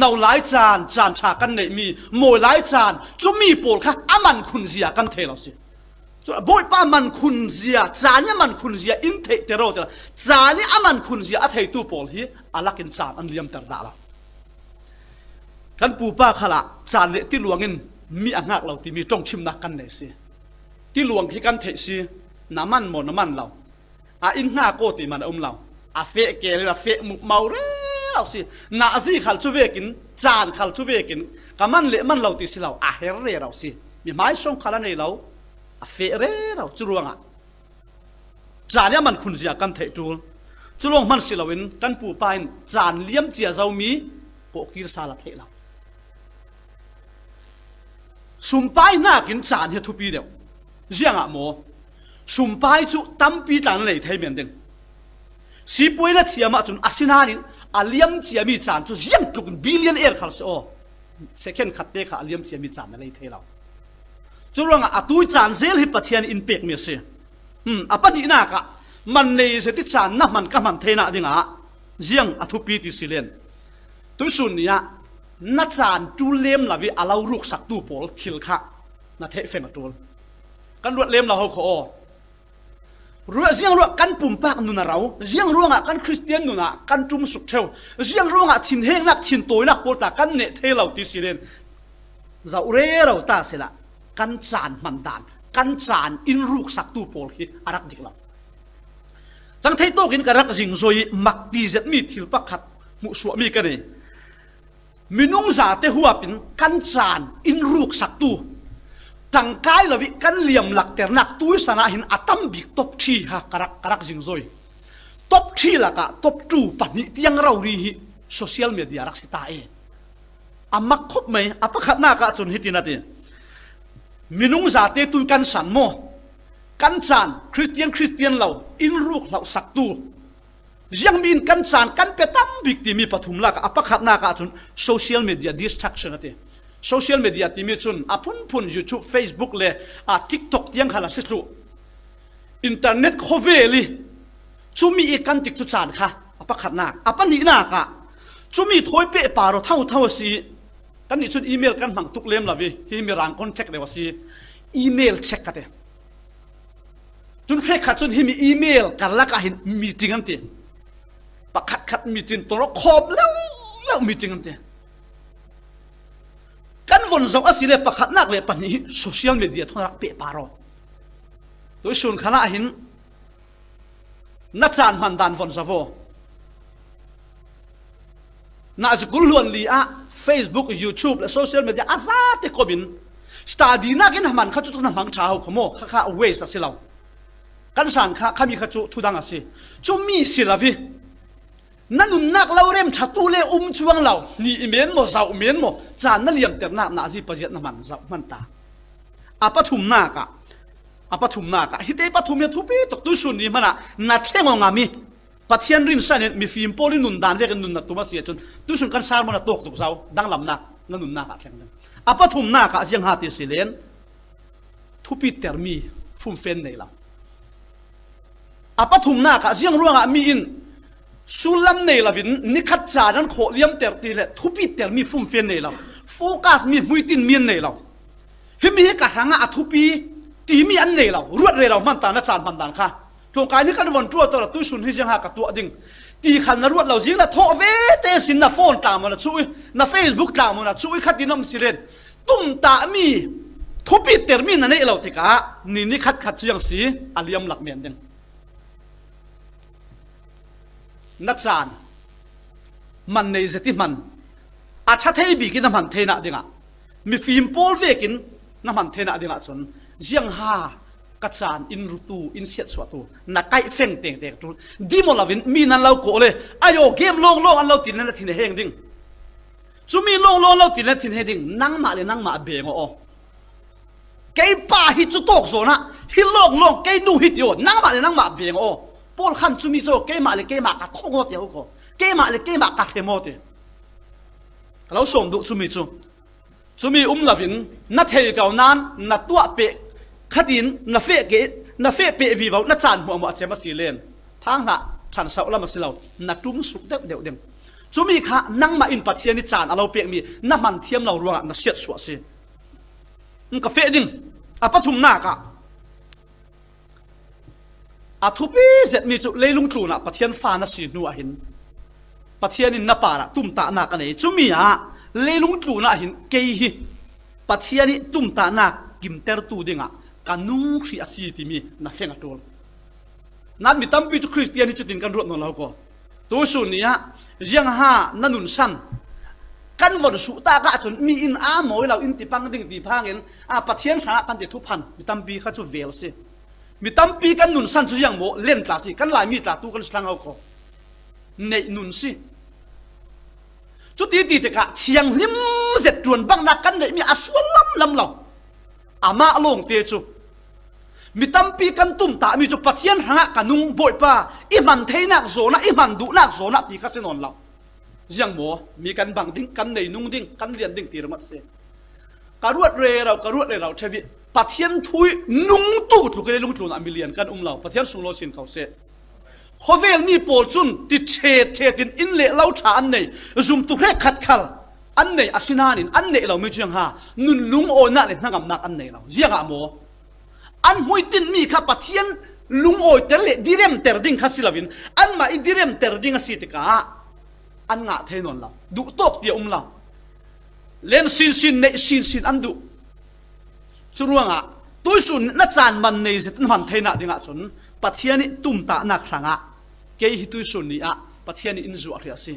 นาหลายจานชากันเนี่ยมีโมหลายจานจุมีปอลค่ะมันคุณเสียกันเทเราสิบ่อยป้ามันคุณเสียจานเนี่ยมันคุณเสียอินเทเตโรเตระจานเนี่ยมันคุณเสียอัฐิตูปอลฮีอาลักินจานอันเลี้ยมตระดาละกันปูป้าขละจานเนี่ยที่หลวงเงินมีอ่างเราที่มีจ้องชิมนักกันเนี่ยสิที่หลวงที่กันเทสิน้ำมันหมดน้ำมันเราอินหน้าโกติมันเราเฟะเกลือเฟะมุกเมาเร่เราสินาซีขัลชูเวกินจานขัลชูเวกินกับมันเละมันเราติสิเราเฮเร่เราสิมีไม้ส่งขัลในเราเฟะเร่เราจุลวงจานเนี่ยมันคุณเสียกันเทจูจุลวงมันสิเราเว้นกันปูปายจานเลี้ยมเจียเจ้ามีโกกิรซาลาเทเราสุมไปน่ากินจานเฮทุปีเดียวยังโมสุมไปจุตั้มปีตันเลยไทยเหมือนเดิม สีป่วยนะเทียมจุนอาศินานิอาเลียมเจียมีจานจุยังตุกบิลเลียนเอร์ขัลโซเซคันขัดเตะอาเลียมเจียมีจานอะไรเทเราจุรังอาตุยจานเซลฮิปเทียนอินเปกเมียสิอาปันอีนักมันในเสติจานนักมันก็มันเทน่าดิ่งยังอาทุปีติสิเลนตุยสุนเนี่ยนักจานจูเลมลาวิอาลารุกสักตูโพลทิลค่ะนักเทเฟนตูลกันรวดเลมเราเขาขอรัวเสียงรัวกันปุ่มปากนุนเราเสียงรัวกันคริสเตียนนุนกันจุ่มสุกเทวเสียงรัวทินเฮงนักทินตัวนักปวดตากันเนเทเราติสิเลนจะอุเรเราตาเสละกันจานมันดานกันจานอินรุกสักตูโพลที่อารักดิกเราจังเทโตกินกระรักสิงโซยมักดีเจ็ดมีทิลปักขัดมุสวมีกันนี่มินุงซาเตหัวเป็นกันจานอินรุกสักตูจังกายละวิกันเหลี่ยมหลักแต่นักตุยสนาหินอัตมบิกตบชีฮะกระรักสิงโซยตบชีละกะตบจูปันนี่ที่ยังเรารีฮิโซเชียลมีเดียรักสิตาอามักคบไหมอาปะขัดหน้ากะจนฮิตินาทีมินุงซาเตตุยกันสันโมกันจานคริสเตียนเราอินรุกเราสักตูยังมีกันจานกันเปตัมบิกที่มีปฐุมละกะอาปะขัดหน้ากะจนโซเชียลมีเดียดิสทรักชันนาทีโซเชียลมีเดียที่มีจุนอาพุ่นยูทูบเฟซบุ๊กเลยทิกต็อกที่ยังขลังสิทธิ์อินเทอร์เน็ตโคเวลีจุมีอีกกันติดจุดจานค่ะอาปะขัดหน้าอาปะนี้หน้ากะจุมีถอยเปะป่าเราเท่าสิกันนี่จุนอีเมลกันหังตุกเล่มละวิที่มีรังคอนแทคเลยวสิอีเมลเช็คกันเถอะจุนเฟคขัดจุนที่มีอีเมลกันละก็เห็นมีจริงกันเถอะปะขัดมีจริงตัวเราขอบแล้วมีจริงกันเถอะกันวนส่งอาศัยเลยประคัดนักเลยปัจจุบันโซเชียลมีเดียทุกรักเปะปารอตัวส่วนขณะหินนักจานมันดันวนสะโวน่าจะกุลล้วนลีอะเฟซบุ๊กยูทูบและโซเชียลมีเดียอาซาเตกบินสตาดีนักกินมันข้าจุดนั้นมังชาหูขโมข้าเวสสิเรากันสันข้ามีข้าจุทุดังสิจุมีสิลาวินั่นนุนักเราเริ่มชัดตัวเลยจวงเรานี่เมียนโมเจ้าเมียนโมจานนั่นเลี้ยงแต่หน้าจีประเจ็ดน้ำมันเจ้ามันตาอาปฐุมนากะฮิตเอปฐุมเนี่ยทุบีตกตุสุนีมันนัดเท่งงามีปัจเจียนรินสันเนี่ยมีฟิล์มโพลินุนดานเรียกนุนนักตัวมาเสียจนตุสุนกันสารมันตกเจ้าดังลำนักนั่นนุนนากะแข่งกันอาปฐุมนากะเสียงหาติสิเลนทุบีเตอร์มีฟุ้งเฟ้นในเราอาปฐุมนากะเสียงรัวงมีอินสุลัมเนลวินนิคัดจานันโคเลียมเตอร์ตีเลทุบิเตอร์มีฟุ้งเฟ้นในเราโฟกัสมีมุยตินเมียนในเราเฮมีเหกัดหางอัทุปีตีมีอันในเรารวดเร็วมันตาหน้าจานมันดันค่ะตัวกายนี้กันวันตัวตัวตุสุนให้ยังหากับตัวดิ่งตีขันนรวดเราจริงละทอเวเตสินน่ะโฟนตามมันช่วยน่ะเฟซบุ๊กตามมันช่วยขัดดินน้ำสิเลนตุ้มตามีทุบิเตอร์มีนั่นเองเราที่กะนี่นิคัดช่วยสีอาเลียมหลักเมียนดิ่งนักจานมันในสติมันอาชาเทบีกินน้ำมันเทน่ะดิ่งมีฟิล์มโพลเวกินน้ำมันเทน่ะดิ่งจนยังหากัจจานอินรูตูอินเสียดสวตูนักไก่เฟ่งเต่งตูดิมอลาวินมีนั่นเราโกเลยอายุเกมลงอันเราติดนั่นทิ้งเฮงดิ่งจุมีลงเราติดนั่นทิ้งเฮงดิ่งนั่งมาเลยนั่งมาเบี่ยงอ๋อเกย์ป่าฮิจุโตกโซนะฮิลงเกย์ดูฮิตโยนั่งมาเลยนั่งมาเบี่ยงอ๋อปอลขันจุมีโจเกย์มาเลยเกย์มากัดท้องเดียวก็เกย์มาเลยเกย์มากัดเทมอเดียเราส่งดูจุมีลาวินนัดเฮยเก่านั้นนัดตัวเปะขัดินนัดเฟะเปะวิวนัดจานหัวหมอเจมาสีเลนทางละฉันสาวละมาสิเรานัดจุ่มสุกเดียวจุมีค่ะนั่งมาอินปัทเทียนิจานเราเปะมีน้ำมันเทียมเรารวงนัดเสียดสวดสิมันกาเฟดิ่งอาปฐุมนากะอาทุบีเสร็จมีจุเลยลุงตู่นะปัทเทียนฟ้านัสีนัวหินปัทเทียนินนับปาระตุ้มตาหนักอันนี้จุมีเลยลุงตู่นะหินเกยปัทเทียนิตุ้มตาหนักกิมเตอร์ตูดิ่งกันนุ่งขีอาศีติมีนับเฟงตัวนั่นมีตั้มปีจุคริสเตียนิจุดดินกันรวดนนเราก็ตัวส่วนนี้ยังหานั่นนุนสันกันวันสุตากะจนมีอินอาโมยเราอินติปังดิ่งตีพังเห็นปัทเทียนหากันติดทุพันมีตั้มปีข้าจุเวลสิมีตั้มปีกันนุนสันจุยังโมเล่นตาสิกันหลายมีตาตูกันสลังเอาก็ในนุนสิจุดที่ตีกะเทียงลิมเสร็จจวนบังนักกันเนี่ยมีอาสวลลำเราอามาลงเตจู mi tampi kan tum ta mi chu pathian hanga kanung boi pa i man theina zona i man du nak zona ti kha senon law jiang mo mi kan bang ding kan nei nung ding kan lian ding ti ramat se karuat re rau thevi pathian thui nung tu tu ke lung tu na million kan law pathian sung lo sin khau se khovel mi pol chun ti che tin in le lau tha an nei zum tu khe khat khal an nei asinanin an nei law mi chiang ha nun lung o na le nangam nak an nei law jianga mo an muitin mi kha pathian lung oi ter le direm ter ding kha silawin an ma i direm ter ding asitika an nga thainon law du tok ti law len sin nei sin an du churuanga tuisun na chan man nei se tan han thaina dinga chun pathiani tum ta na khranga ke hi tuisun ni a pathiani in zu akhia si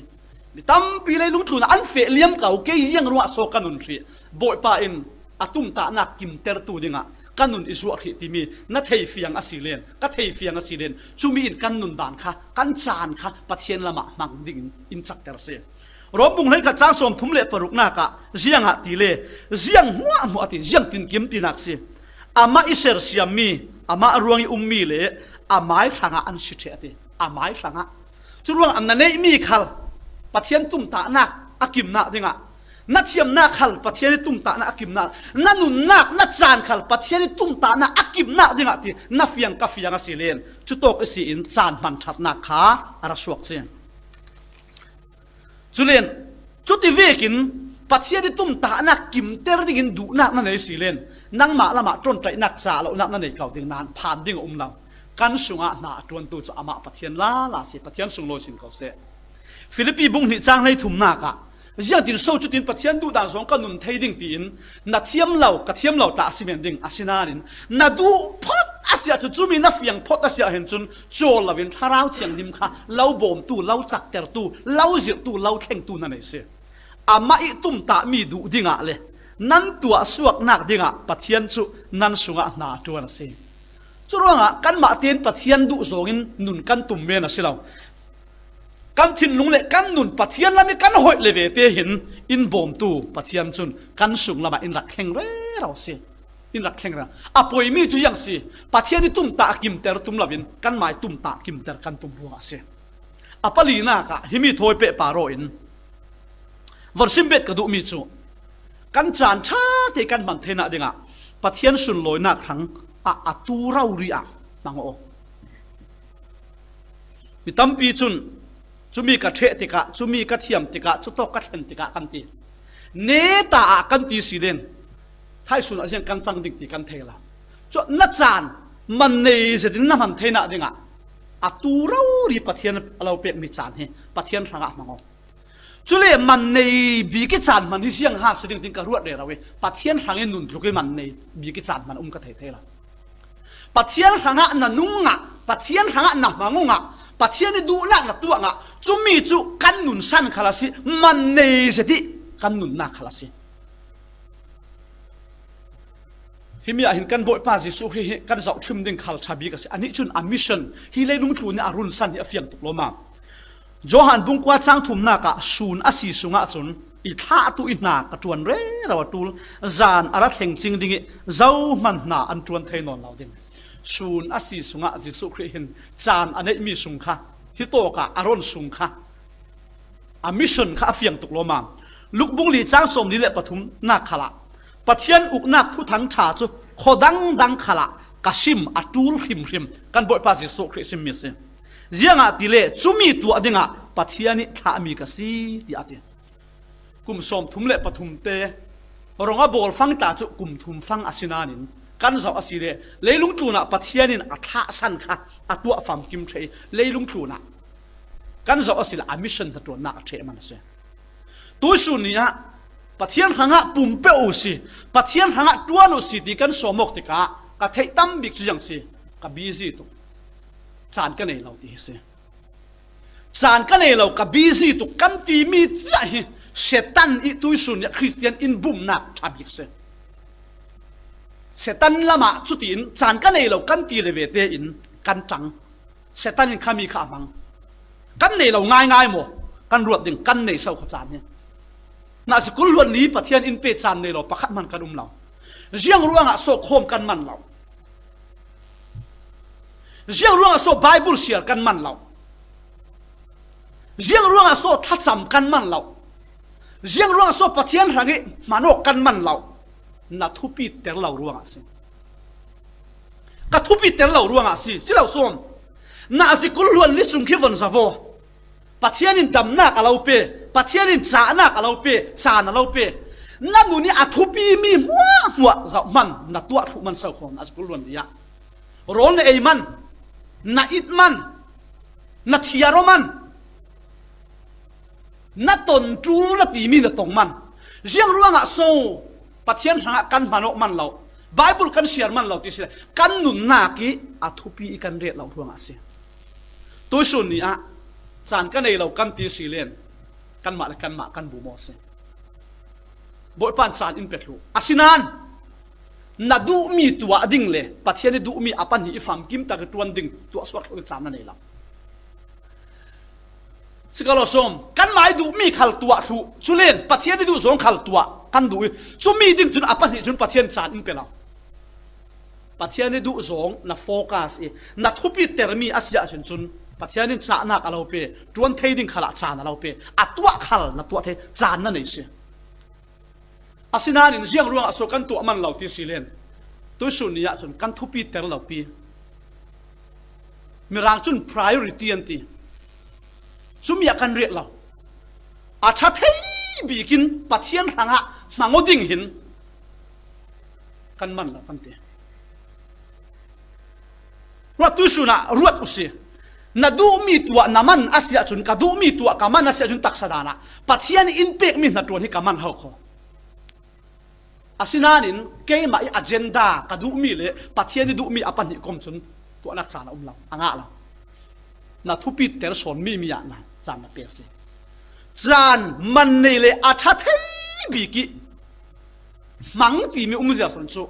ni tam pi le lung tluna an fe liam kau ke jiang ruwa so kanun thri boi pa in atum ta na kim ter tu dinga kanun isu akhi ti mi na thei fiang asilen ka thei fiang asilen chumi in kanun dan kha kan chan kha pathian lama mang ding in chak ter se robung lai kha chang som thum le paruk na ka jianga ti le jiang hua mu ati jiang tin kim ti nak si ama iser siam mi ama ruangi ummi le amai thanga an si the ati amai thanga churuang an nei mi khal pathian tum ta nak akim na dinga na thiam na khal pathian tum ta na akim na na nun nak na chan khal pathian tum ta na akim na dinga ti na fiang ka fiang asilen chutok si in chan man that na kha ara suak chen chulen chuti vekin pathian tum ta na kim ter ding du na na nei silen nang ma lama tron tai nak cha lo na nei kau ding nan phan ding law kan sunga na tuan tu chu ama pathian la si pathian sung lo sin ko se Philippi bung ni chang lai thum na ka jiang tin so chu tin pathian du dan song ka nun thei ding tin na thiam lau ka thiam lau ta simen ding asinarin na du phot asia chu chumi na fiang phot asia hen chun chol lawin tharau thiang nim kha lau bom tu lau chak ter tu lau zir tu lau thleng tu na nei se ama I tum ta mi du dinga le nan tua suak nak dinga pathian chu nan sunga na tuan se churonga kan ma ten pathian du zongin nun kan tum me na silaw kan thin lung le kan nun pathian lami kan hoi le ve te hin in bom tu pathian chun kan sung lama in rak kheng re raw se in rak kheng ra apoi mi chu yang si pathian ni tum ta kim ter tum lavin kan mai tum ta kim ter kan tum buang se apali na ka himi thoi pe paro in versim bet ka du mi chu kan chan tha te kan man thena dinga pathian sun loi na thang a tu rau ri a mango mi tam pi chun chumi ka the tika chumi ka thiam tika chuto ka thlen tika kan ti ne ta kan ti silen thai sun asian kan sang dik ti kan thela cho na chan man nei se din na man thena dinga a tu rau ri pathian alo pek mi chan he pathian thanga mango chule man nei bi ke chan man hi siang ha seding ting ka ruat re rawe pathian hange nun ruke man nei bi ke chan man ka thei thela pathian hanga na nunga pathian hanga na mangunga pathian ni du nak na tuanga chumi chu kan nun san khalasi man nei seti kan nun na khalasi himia hin kan boi pa jisu hi kan zau thim ding khal thabi ka se ani chun a mission hi leilung tu ni arun san hi afiang tuk loma johan bung kwa chang thum na ka sun asi sunga chun I tha tu I na ka tuan re raw tul zan ara thleng ching dingi zau man na an tuan thei non law ding sun asi sunga jisu hin chan anei mi sung kha hi to ka aron sung kha a mission kha afiang tuk loma lukbung li chang som ni le pathum na khala pathian uk nak thu thang tha chu khodang dang khala kasim atul him kan boi pa jisu sim mi se zianga tile chumi tu adinga pathiani tha mi ka si ti ati kum som thum le pathum te ronga bol fang ta chu kum thum fang asinanin kan zau asire leilung tuna pathianin atha san kha atwa fam kim thei leilung tuna kan zau asila a mission ta to na the man se tu sunia pathian hanga pumpe o si pathian hanga tuano si ti kan somok tika ka thei tam bik chu jang si ka busy tu chan ka nei lo ti se chan ka nei lo ka busy tu kan ti mi cha hi setan I tu sunia christian in bum nak thabik se setan lama chutin chan ka nei lo kan ti le ve te in kan chang setan in khami kha mang kan nei lo ngai mo kan ruat ding kan nei sau kha chan ne na si kul luan li pathian in pe chan nei lo pakhat man kan law jiang ruanga so khom kan man law riêng ruộng so Bible share kan man lau riêng ruộng so thắt chậm kan man lau riêng ruộng so pathian rangi manok kan man lau na thu pi ter lau ruộng asi ka thu pi ter lau ruộng asi si lau som na asi kul luan li sum khivon zavo pathian in dam nak alau pe pathian in cha nak alau pe cha na lau pe na nu ni athu pi mi mua zau man na tua thu man sau khom as kul luan dia ron ne ei man na it man na thiaro man na ton tu na ti mi na tong man riang ruanga so pathian hanga kan manok man lau Bible kan share man lau ti se kan nun na ki athupi kan re lau ruanga se to sun ni a chan kan ei lau kan ti si len kan ma kan bu mo se boy pan chan in petlu asinan na du mi tua ding le pathian du mi apan hi fam kim ta ka tuan ding tua swak chan na nei lau sikalo som kan mai du mi khal tua thu chulen pathian du zong khal tua kan du chu mi ding chun apan hi chun pathian chan in pelau pathian du zong na focus e na thupi termi asia chun chun pathian in cha na ka lo pe tuan thei ding khala cha na lo pe atwa khal na tua the chan na nei se asinan in jiang ruang aso kan tu man lo ti silen tu sun ya chun kan thupi ter lo pi mirang chun priority anti chum ya kan riat lau a tha thei bikin pathian hanga mangoding hin kan man la kan te wa tu suna ruat usi na du mi tua naman asia chun ka du mi tua ka man asia chun taksadana pathian impact mi na tuan hi ka man hau kho asinanin ke mai agenda ka du mi le pathian du mi apan hi kom chun tu anak chana lau anga lau na thupi ter son mi ya na chan na pe se chan man nei le a tha thei bi ki mang ti mi ja son chu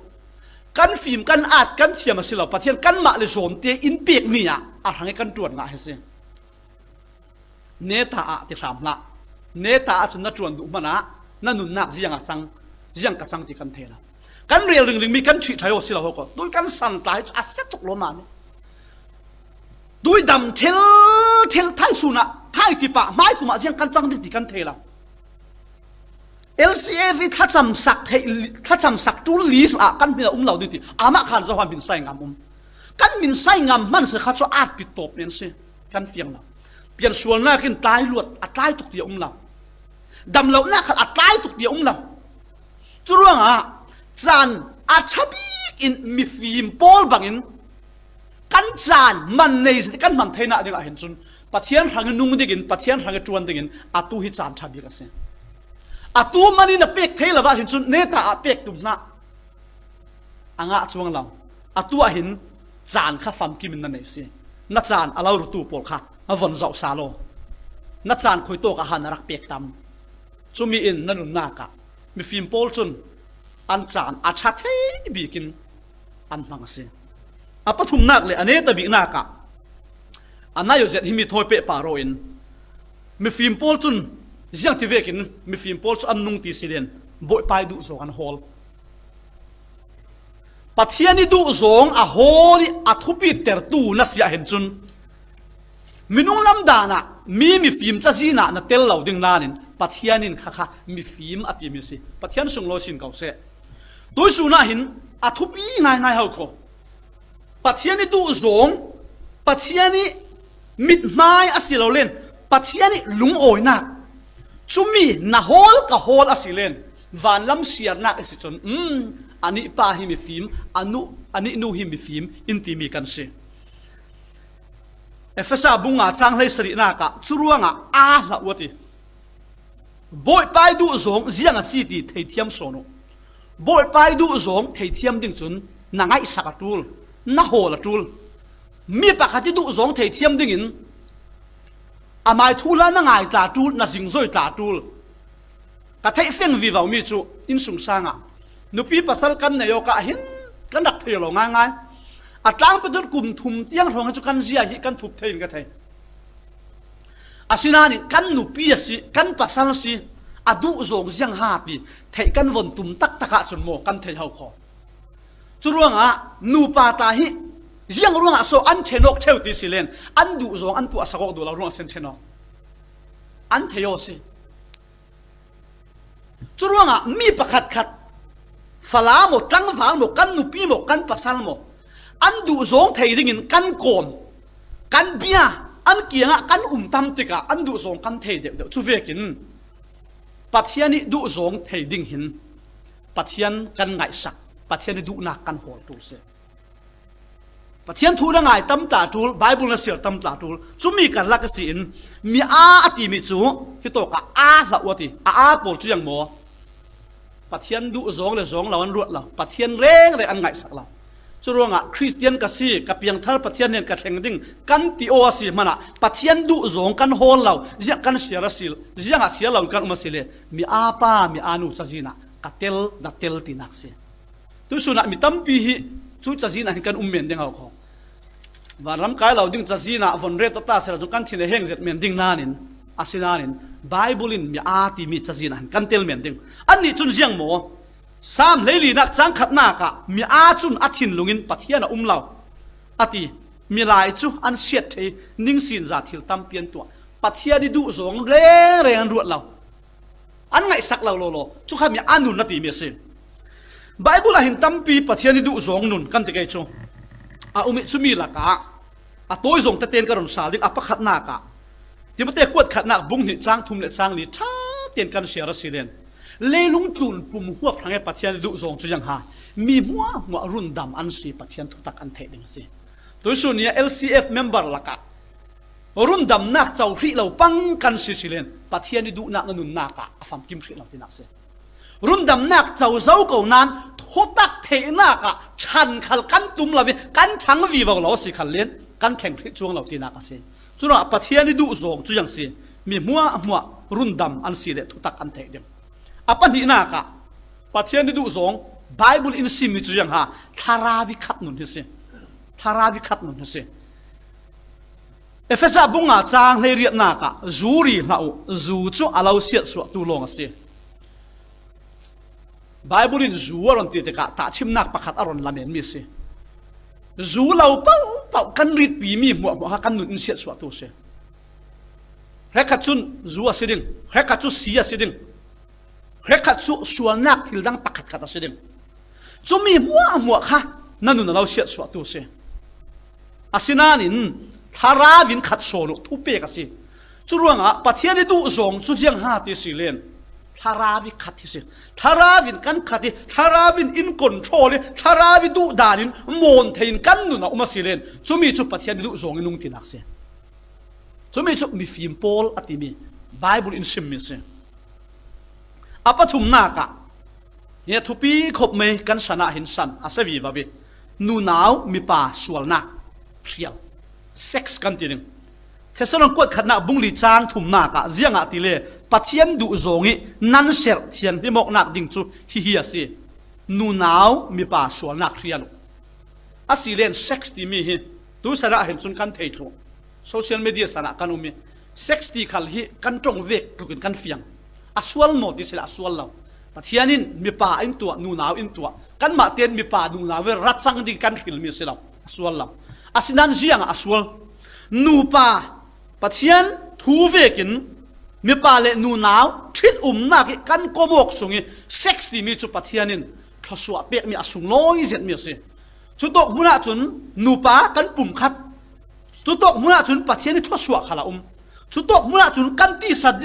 kan phim kan at kan thiam asilo pathian kan ma le zon te in pek mi ya a hangai kan tuan nga he se neta a ti ram la neta a chun na tuan du mana na nun nak jiang a chang jiang ka chang ti kan thela kan riel ring mi kan thi thayo silo ho ko doi kan san tai a se tok lo ma doi dam thel thai suna thai ki pa mai kuma jiang kan chang ti kan thela LCAV thacham sak tu lis a kan mi lau di ti ama khan zo han bin sai ngam kan min sai ngam man se kha cho at pi top nen se kan fiang la pian sual na kin tai luat a tai tuk ti lau dam lau na khat a tai tuk ti lau chu ruang a chan a chabi in mi fim pol bangin kan chan man nei se kan man theina ding a hen chun pathian hang nung digin pathian hang tuan digin atu hi chan thabi ka se atu mani na pek thela ba hin chun neta a pek tum na anga chuang lam atu a hin chan kha fam kim na nei se na chan alo ru tu pol kha a von zau sa lo na chan khoi to ka han rak pek tam chumi in nanun na ka mi fim pol chun an chan a tha thei bi kin an mang se a pathum nak le ane ta bi na ka anayo zet himi thoi pe pa ro in mi fim pol chun jiang ti vekin mi fim pol chu an nung ti silen boi pai du zo an hol pathiani du zong a holi a thupi ter tu na sia hen chun minung lam dana mi fim cha zina na tel lo ding nanin pathianin kha mi fim ati mi si pathian sung lo sin kau se tu su na hin a thupi ngai hau kho pathiani du zong pathiani mit mai asilo len pathiani lung oi na chumi na hol ka hol asilen van lam siar nak asichon ani pa hi mi fim ani nu hi mi fim inti mi kan se efesa bunga chang hlei sri na ka churuanga a la wati boy pai du zong zianga si ti thei thiam sono boy pai du zong thei thiam ding chun na ngai sakatul na hol atul mi pakhati du zong thei thiam ding in amai thula na ngai ta tul na jing zoi ta tul ka thei feng vi vau mi chu in sung sanga nupi pasal kan ne yo ka hin kan dak thei lo ngai atlang pe dut kum thum tiang rong chu kan zia hi kan thup thein ka thei asinani kan nupi asi kan pasal si adu zong jiang ha pi thei kan von tum tak taka chun mo kan thei hau kho chu ruanga nu pa ta hi riêng ruộng à so ăn chén ốc theo tí xì lên ăn đủ rồi ăn tụa sao đủ là ruộng sen chén ốc ăn theo xí chú ruộng à mi bạc khát khát phá lá một trăng phá một căn nụ pi một căn pasal một ăn đủ rồi thấy đi nghìn căn cồn căn bia ăn kia ngã căn tam tịch à ăn đủ rồi căn thấy được chú về kín bát thiên đi đủ rồi thấy đi hin bát thiên căn ngại sắc bát thiên đi đủ nạc căn hồ tu se bát thiên thu ra ngại tâm tả tu Bible là sửa tâm tả tu chú mi cần là cái gì mi ati mi chú hi to cả là ti bổ chú yang mo bát thiên đủ rồi là rồi là ăn ruột là bát thiên reng để ăn ngại sắc là chú ruộng à Christian cái gì cái piang thar bát thiên nên cái thèn ding căn ti o si mà na bát thiên đủ rồi căn hôn lâu giang căn sửa ra sil giang sửa lâu căn umasile mi pa mi anu chazina katel da tel tinak se tu suna mi tampi hi chu chazina hin kan men ding ho và ram kai lo ding chazina von re ta se kan thine heng zet men ding nanin asinanin Bible in mi ti mi chazina hin kan tel men ding an ni chun jiang mo sam leili nak chang khat na ka mi chun athin lungin pathiana lao ati mi lai chu an siat the ning sin za thil tam pian tu pathia di du zong re an ruat lao an ngai sak lo lo chu kha mi anun na ti mi se Bible a hin tampi pathian di du zong nun kan ti kai chu umi chu mi la ka toy zong ta ten ka ron sal dik apa khat na ka ti mate kwat khat na bung ni chang thum le chang ni tha ten kan share silen leilung tun pum huap thang pathian di du zong chu jang ha mi mua run dam an si pathian thu tak an the ding se toy su ni LCF member la ka run dam nak chau hri lo pang kan si silen pathian di du na nun na ka afam kim hri lo ti nak se run dam nak chau zau ko nan thotak the na ka chan khal kan tum la vi kan thang vi wa lo si khal len kan kheng hri chuang lo ti na ka se chuna pathian di du zong chu jang si mi mua run dam an si le thu tak an the dem apan hi na ka pathian di du zong Bible in sim mi chu jang ha tharavi khat nun hi se tharavi khat nun hi se Efesa bunga chang le riat na ka zuri hlau zu chu alo siat su tu long ase Bible in zu aron ti te ka ta chim nak pakhat aron lamen mi se zu lau pau kan rit pi mi mo ha kan nun siat su tu se rekhat chun zu ase ding rekhat chu si ase ding rekhat chu sual nak thil dang pakhat khat ase ding chu mi mo kha nanun alo siat su tu se asinanin tharavin khat sonu thupe ka si churuanga pathiani du zong chu jiang ha ti silen tharavi khat hi se tharavin kan khati tharavin in control tharavi du danin mon thein kan nu na uma silen chumi chu pathiani du zong inung tinak se chumi chu mi fim pol atimi Bible in sim mi se apa thum na ka ye thupi khop me kan sana hin san asawi wa bi nu naw mi pa sual na khial sex continuing thesalon kot khatna bungli chang thum na ka zianga tile pathian du zongi nan ser thian hi mok nak ding chu hi ase nu naw mi pa sual nak rial asilen sex ti mi hi tu sara hen chun kan thei tho social media sana kan umi sex ti khal hi kan tong vek tukin kan fiang asual mo ti sila asual law pathianin mi pa in tua nu naw in tua kan ma ten mi pa nu naw ratchang ding kan hil mi sila asual law asinan ziang aswal nu pa pathian thu vekin mi pa le nu naw thit na ki kan komok sungi 60 mi chu pathianin thasua pek mi asung loi zet mi se chu tok muna chun nu pa kan pum khat chu tok muna chun pathiani thasua khala chu tok muna chun kan ti sad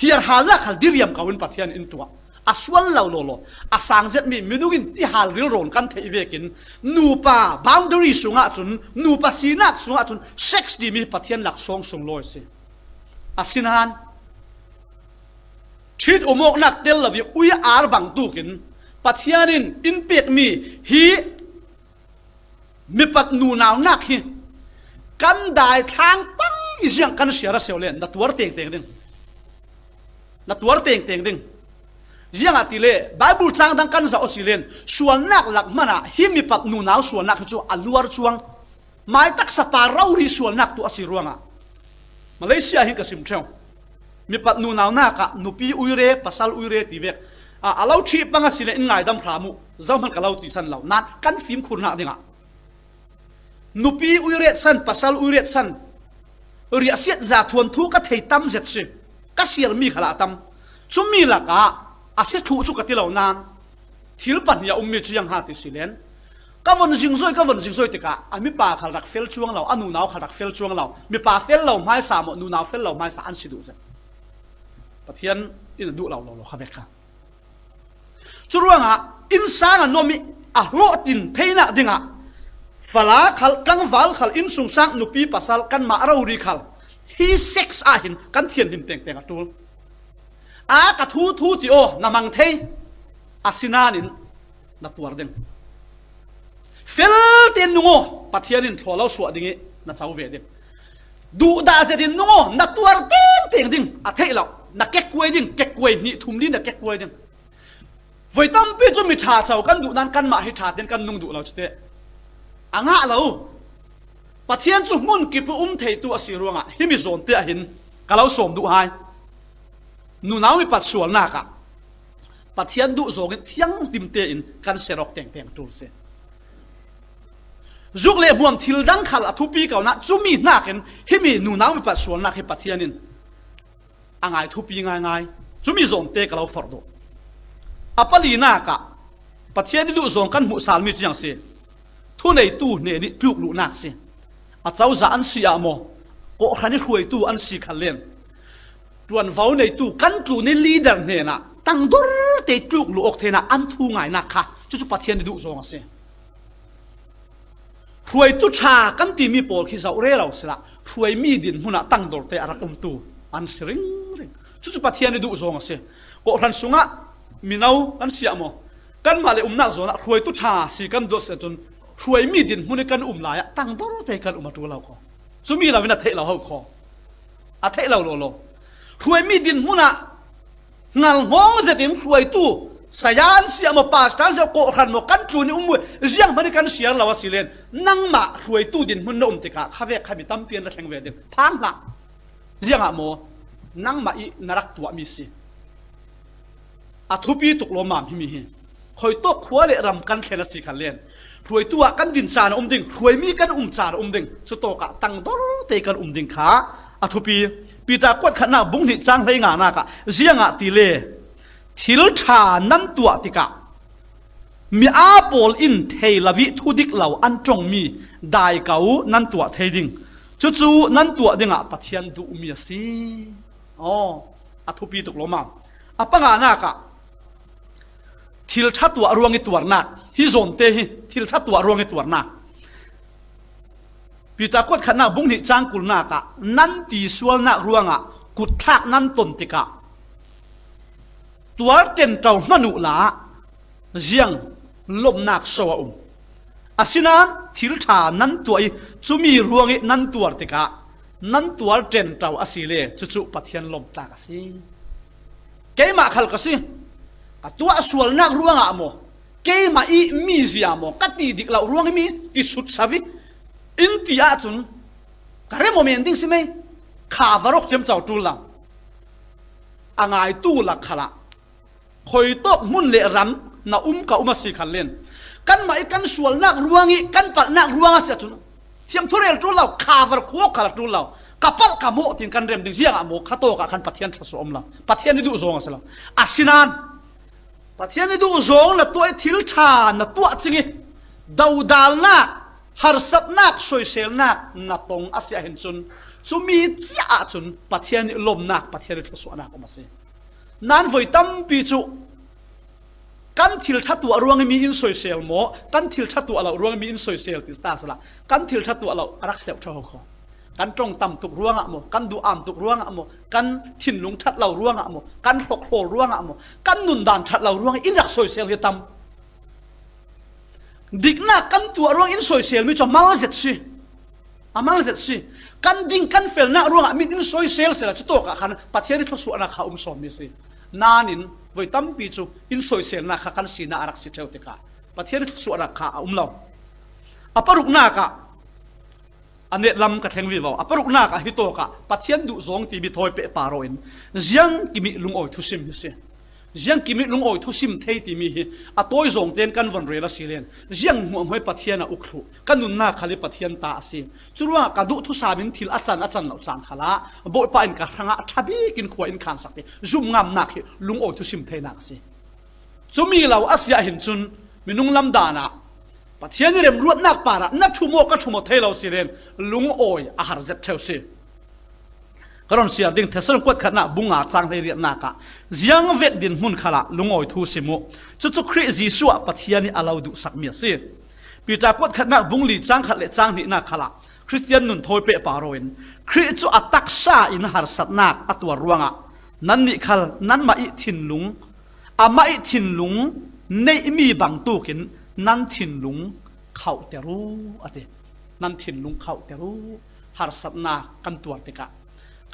hiar halna khal diriam kawin pathian in tua aswal lo asang zet mi minugin ti hal ril ron kan thei vekin nu pa boundary sunga chun nu pa sinak sunga chun 60 mi pathian lak song sung loi se asinan thit umok nak tel lawi ui ar bang tu kin pathianin in pek mi hi mi pat nu naw nak hi kan dai thang pang isyang kan siara seulen na tuar teng ding ziang atile Bible chang dang kan za osilen sual nak lak mana himi pat nu naw sual nak chu aluar chuang mai tak sa pa rauri sual nak tu asiruanga Malaysia hin ka sim theu mi pat nu naw na ka nupi uire pasal uire tivek alau thi panga sile in ngai dam phramu zaman kalau ti san law nan kan fim khurna dinga นุปีอุยเรศสันปัสสาวอุยเรศสันเรียเสียจ่าทวนทุกข์ก็เทตั้มเสร็จสิก็เสียมีขลาตั้มชุมีหลักอาเสถูจุกติเหล่านานทิลปัญญามีจียังหาติสิเลนก็วันจิงซอยก็วันจิงซอยติกะอามีป่าขลักเฟลช่วงเราอนุนาวขลักเฟลช่วงเรามีป่าเฟลเราไม่สามอนุนาวเฟลเราไม่สาอันสิดูเสปะเทียนอินดูเราข้าเวกค่ะจุดว่าอินสานนมีโลดินเทน่ะดิ่งฝรั่งขัลกังวัลขัลอินสุงสังนุปีปัสสาวกันมาเราดีขัลฮีเซ็กซ์หินกันเทียนหินเต่งกัตัวกระทูที่โอนามังเทอาสินานินนัตัวเด้งเฟลเตียนนุ่งปัทยานินทัวเราสวดดิ่งนัดเจ้าเวดิดูดาเสดินนุ่งนัตัวเต็งดิ่งเทเรานักเก็กกวยดิ่งเก็กกวยนี่ทุ่มดินนักเก็กกวยดิ่งไว้ตั้มปีจุมีชาเจ้ากันดูนั้นกันมาให้ชาเต็นกันนุ่งดูเราจะเตะเราปัทยานจุมุนกิบเทตัวสิรวงฮิมิโซนเตะหินกะเราสมดูให้นูน้ามีปัดส่วนนักปัทยานดูโซกิเที่ยงดิมเตอินกันเสรอกเต่งตูเสจุกเล่มวมทิลดังขัลทุปีเก่านะจุมีนักเห็นฮิมินูน้ามีปัดส่วนนักให้ปัทยานินง่ายทุปีง่ายจุมีโซนเตะกะเราฟอร์ดปลีนักปัทยานิดูโซนกันมุสาลมีจังเสทุนไอตู้เนี่ยนี่ลูกลูกนักเสียเจ้าจะอันเสียโมก็ขันนี่รวยตู้อันสีขันเล่นจวนเฝ้าในตู้กันตู้นี่ลีดเดอร์เนี่ยนะตั้งดอร์เตะลูกลูกเทนะอันทูง่ายนักค่ะจุดปัทยานิดูส่งเสียรวยตู้ชากันตีมีโปลขี้เสาเร่เราสิละรวยมีดินหุ่นตั้งดอร์เตะรักตู้อันสิริงจุดปัทยานิดูส่งเสียก็ขันสุงะมีน้าอันเสียโมกันมาเลยนักส่งนะรวยตู้ชาสีกันดอร์เสจนรวยมีดินมันกันลายตั้งดอร์เตกันมาตัวเราก็สมีเราเป็นเทเราเขาคอเทเราโลรวยมีดินมันงานห้องเสด็จรวยตู้สยานเสียมาป่าสานเสียโกขันมากันตัวนี่เสียงมันกันเสียเราสิเลนนั่งมารวยตู้ดินมันติกะข้าเวกข้ามีตั้มเปลี่ยนแข่งเวดิพังละเสียงโมนั่งมาอีนรักตัวมีสิทุบีตุกลมามที่มีคอยตัวขวาเลรำกันแค่นั้นสิขันเล่นรวยตัวกันดินจานดิ่งรวยมีกันจานดิ่งสุดโตกะตั้งดอร์เตกันดิ่งขาทุบีปีตากวดขนาบุ้งหิจางเลยงานักเสียงตีเล่ทิลชานั่นตัวติกะมีอาโปลอินเทลวิทุดิกเหล่าอันจงมีได้เก่านั่นตัวเทดิ่งจู่นั่นตัวดิ่งปัทยันดูมีสิทุบีตุกลมามปังานักทิลชัดตัวรวงอีตัวนักฮิโซนเตฮิทิลชัดตัวรวงอีตัวนักปีตากวดขนาบุ้งหิจางกุลนักนั่นตีส่วนนักรวงกุดทักนั่นตนติกะตัวเต็นเจ้ามนุละเจียงลมนักสวะสินันทิลชานั่นตัวจุมีรวงอีนั่นตัวติกะนั่นตัวเต็นเจ้าสิเลจู่ปัทยันลมตากสิเกยมาขัลกสิตัวส่วนนักรวงโมเกยมาอีมีเสียโมกัดตีดิกเรารวงมีอิสุดสวิอินทิอาจุนกระเรโมเมนติ้งสิไหมข้าวรกเจ้าเจ้าจุลละง่ายตู้หลักขละคอยตบมุนเลรำน่ากับมาสิขันเล่นกันมาอีกันส่วนนักรวงอีกันปัดนักรวงเสียจุนเทียมทุเรศจุลเราข้าวรกโคขละจุลเรากับปัลกับโมตินกันเริ่มดิ้งเสียงโมข้าโตกับกันปัทยันทศอมละปัทยันนี่ดูโซงสิละสินันปัทยันนี่ดูโซงละตัวทิลชาละตัวจริงดาวดาลนักฮาร์สัตนักสวยเซลนักนัตงอาเซียเห็นจุนจุมีจ้าจุนปัทยันนี่ลมนักปัทยันนี่ทศนักก็มาสินั่นไว้ตั้มปีจุกันทิลชัดตัวรวงมีอินสวยเซลโมกันทิลชัดตัวเรารวงมีอินสวยเซลติสตาสละกันทิลชัดตัวเรารักเซลชาวเขากันตรงต่ำตุกรวงโมกันดูอ่ำตุกรวงโมกันถิ่นลุงชัดเรารวงโมกันหกโผล่รวงโมกันนุนดานชัดเรารวงอินรักสวยเซลเฮตัมดิกนักกันตัวรวงอินสวยเซลมีจอมาลเซตซีมาลเซตซีกันดิ้งกันเฟลนักรวงมีอินสวยเซลเสร็จแล้วจะโตกับขันปัทยันนี่ทศนักเขาสมมีสินานินไว้ตั้มปีจูอินสวยเซลนักกันสีนารักสิเจ้าติกาปัทยันนี่ทศนักเขาเราปรุกนักอันนี้ลำกับแทงวิวปรุกนักฮิโตกะปัทยันดูซองตีบิทอยเปปาโรอินยังกิมิลุงโอยทุสิมสิ riêng kimi lung oi thu sim thei ti mi hi a toy zong ten kan von rela silen riêng muam hoi pathian a ukhu kanun na khali pathian ta asin churwa ka du thu samin thil achan lo chang khala bo pa in ka thanga thabi kin khwa in khan sakte zum ngam nak hi lung oi thu sim thei nak si chumi lo asya hin chun minung lam dana pathian ni rem ruat nak para na thumo ka thumo thei lo silen lung oi a har zet theu si karon sia ding thesal kwat khana bunga chang hei riat naka ziang vet din mun khala lungoi thu simu chu khri jisu pathiani alau du sakmi se pita kwat khana bungli chang khatle chang ni na khala christian nun thoi pe paroin khri chu atak sa in har satnak atwa ruanga nan ni khal nan ma i thin lung ama i thin lung nei mi bang tu kin nan thin lung khau teru ate nan thin lung khau teru har satna kan tuar te ka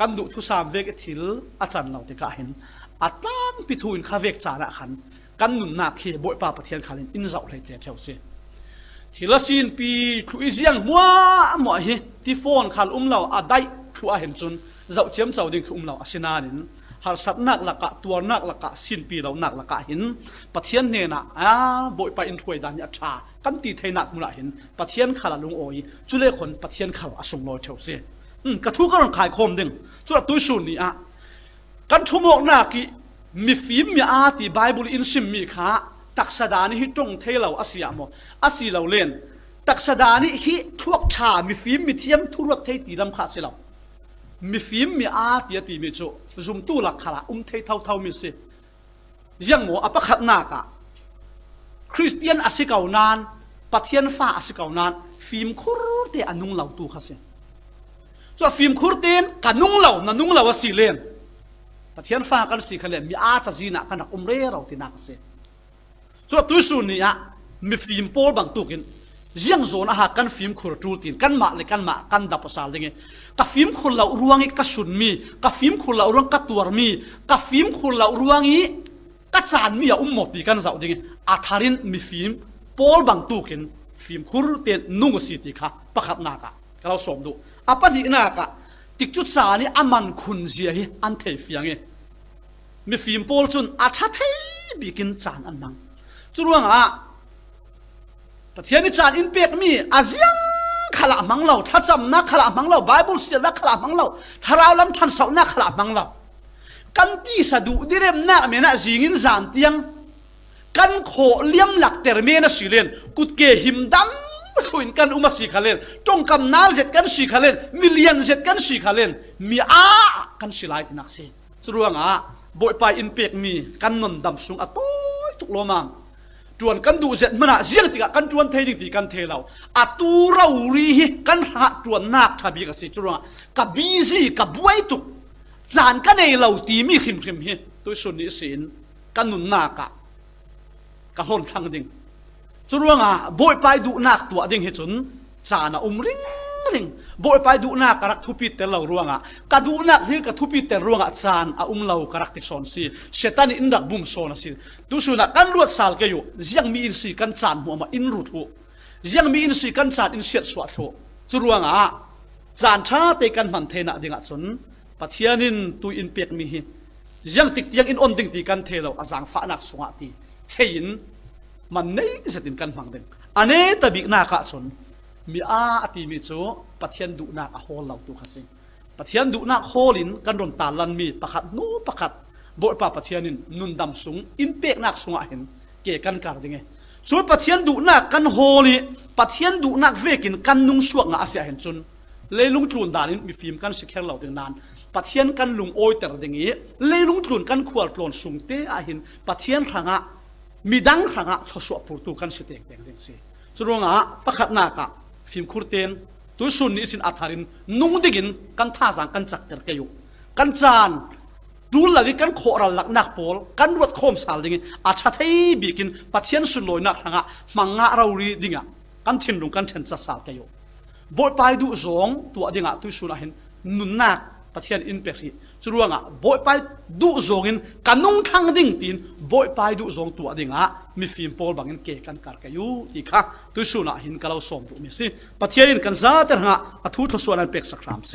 kan du thu sam vek thil achan lo te ka hin atlam pithuin kha vek chara khan kan nun na khi boi pa pathian khalin in zau hlei che theu se thilasin pi khuiziang mo hi ti phone khal lo adai thu a hen chun zau chem chau ding lo asinanin har satnak laka tuarnak laka sin pi lo nak laka hin pathian ne na a boi pa in thoi dan ya tha kan ti theinak mula hin pathian khala lung oi chule khon pathian khal asung lo theu seกระทุกข์ขายคมดึงจุดตุ้ยสุนีอ่ะกันทุ่มอกนากีมีฟิล์มมีอาติไบเบิลอินซิมมีขาตักสดานี่ฮิตรงเทเลาอาเซียมอาเซียเราเล่นตักสดานี่ฮิทวกชามีฟิล์มมีเทียมทุรเทตีลำขาเสียเรามีฟิล์มมีอาติตีมีโจซุ่มตู้หลักขละเทเท่ามีสิยังโมอปะขัดนากะคริสเตียนอาศิกาวนานปะเทียนฟ้าอาศิกาวนานฟิล์มคุรเตอนุงเหล่าตู้ขาเสียส่วนฟิล์มคูร์ตินกันนุ่งเหล่านั่นนุ่งเหล่าว่าสีเลนปะเทียนฟ้ากันสีขเลนมีอาจะจีนักกันนักเร่เราที่นักเสียส่วนตัวสุนีอ่ะมีฟิล์มโพลบางตัวกินยังโซนอาหารกันฟิล์มคูร์ตูตินกันมาเลยกันดับภาษาอะไรเงี้ยกับฟิล์มคนเรารวงอีกกระสุนมีกับฟิล์มคนเรารวงกระตัวมีกับฟิล์มคนเรารวงอีกระจานมีหมดดีกันเสาดีเงี้ยอาทารินมีฟิล์มโพลบางตัวกินฟิล์มคูร์ตินนุ่งสีติค่ะประคับนักะเราสมดูอาปดินากะติกจุดสานี่อามันคุณเสียฮีอันเทฟียงเงมีฟิล์มโพลจุนอาชัดเทบิกินจานอันนังจุดว่าอ่ะแต่เทียนี่จานอินเปียกมีอาเซียงขลับมังเราถ้าจำนักขลับมังเราไบเบิลเสียนักขลับมังเราถ้าเราลำทันเสานักขลับมังเรากันที่สะดุดิเรมนักเมนะจิงินจานเตียงกันโขเลี้ยมหลักเตอร์เมนะสิเลนกุดเกหิมดำคุยกันอุมาสีขเลนจงกำนาเจ็ดกันสีขเลนมิลเลียนเจ็ดกันสีขเลนมีอากันสีลายที่นักเสียสรุปว่าบ่อยไปอินเปียกมีกันนนดำสูงอัตุยตุกโลมังจวนกันดูเจ็ดมันอะเสียงติกะกันจวนเทดิกติกันเทเราอัตุเรารีกันหาจวนนักทบีกับสิสรุปว่ากับบีซีกับบ่อยตุกจานกันในเราตีมีขิมเฮตัวส่วนนี้สินกันนุนนักะกันล้นทางดิ่งจุดว่าบ่อยไปดูนักตัวดิ่งเหตุนจานะริงบ่อยไปดูนักกระทุปิดแต่เราร่วงกระดูนักที่กระทุปิดแต่ร่วงจานเรากระติสอนสิเชตันอินดักบุมโซนสิดูสุนักกันรวดสาลกันอยู่ยังมีอินสีกันจานหัวมาอินรูทูยังมีอินสีกันจานอินเสียสวัสดิ์จุดว่าจานชาเตกันมันเทนะดิ่งจนปัจจัยนินตุอินเปียกมียังติดยังอินอ่อนดิ่งตีกันเทเราอาจารย์ฟ้านักสวัสดิ์เทียนมันนี่จะติดกันฟังเด้งอันนี้ตบิกนาคาชนมีอาติมิโจปัทยันดุนาคโฮลเราตุขสิปัทยันดุนาคโฮลินกันรอนตาลันมีประคัดโนประคัดบ่อยป่าปัทยันินนุนดำสูงอินเปกนักสูงเห็นเกี่ยกันการดิ่งส่วนปัทยันดุนากันโฮลิปัทยันดุนาเวกินกันนุ่งสวกงาเสียเห็นจนเลยลุงตรุนดานินมีฟิล์มกันสิแค่เราถึงนานปัทยันกันลุงโอยแต่ละดิ่งเลยลุงตรุนกันขวดปลอนสูงเตะเห็นปัทยันขางะมีดังครั้งทศวรรษปูตุกันสิเด็กเด็กสิสุดท้ายประคัดนักฟิล์มคูร์เตนตัวสุนนิสินอัฐารินนุ่งดิ่งกันท่าสังกันจักเตอร์เกยุกันจานดูแลวิกันโคราลักนักโพลกันรวดโคมสาลดิ่งอาชาเทบิกินปัทยันสุนลอยนักครั้งมังงะเรารีดิ่งกันทิ้งลงกันเชนจัสสาลเกยุบ่อยไปดูสองตัวดิ่งตัวสุนเห็นนุนนักปัทยันอินเปรีจุดว่าบ่อยไปดูจงกันนุ่งทางดิ่งตีนบ่อยไปดูจงตัวดิ่งมีฟิล์มโพลบางอินเกกันการกันอยู่ที่ข้าตัวสุนัขหินกันเราส่งตัวมีสิปัจจัยอินกันซาแต่หะอัทุทศวรรณเป็กสักครามเส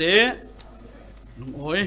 ลุงโอ้ย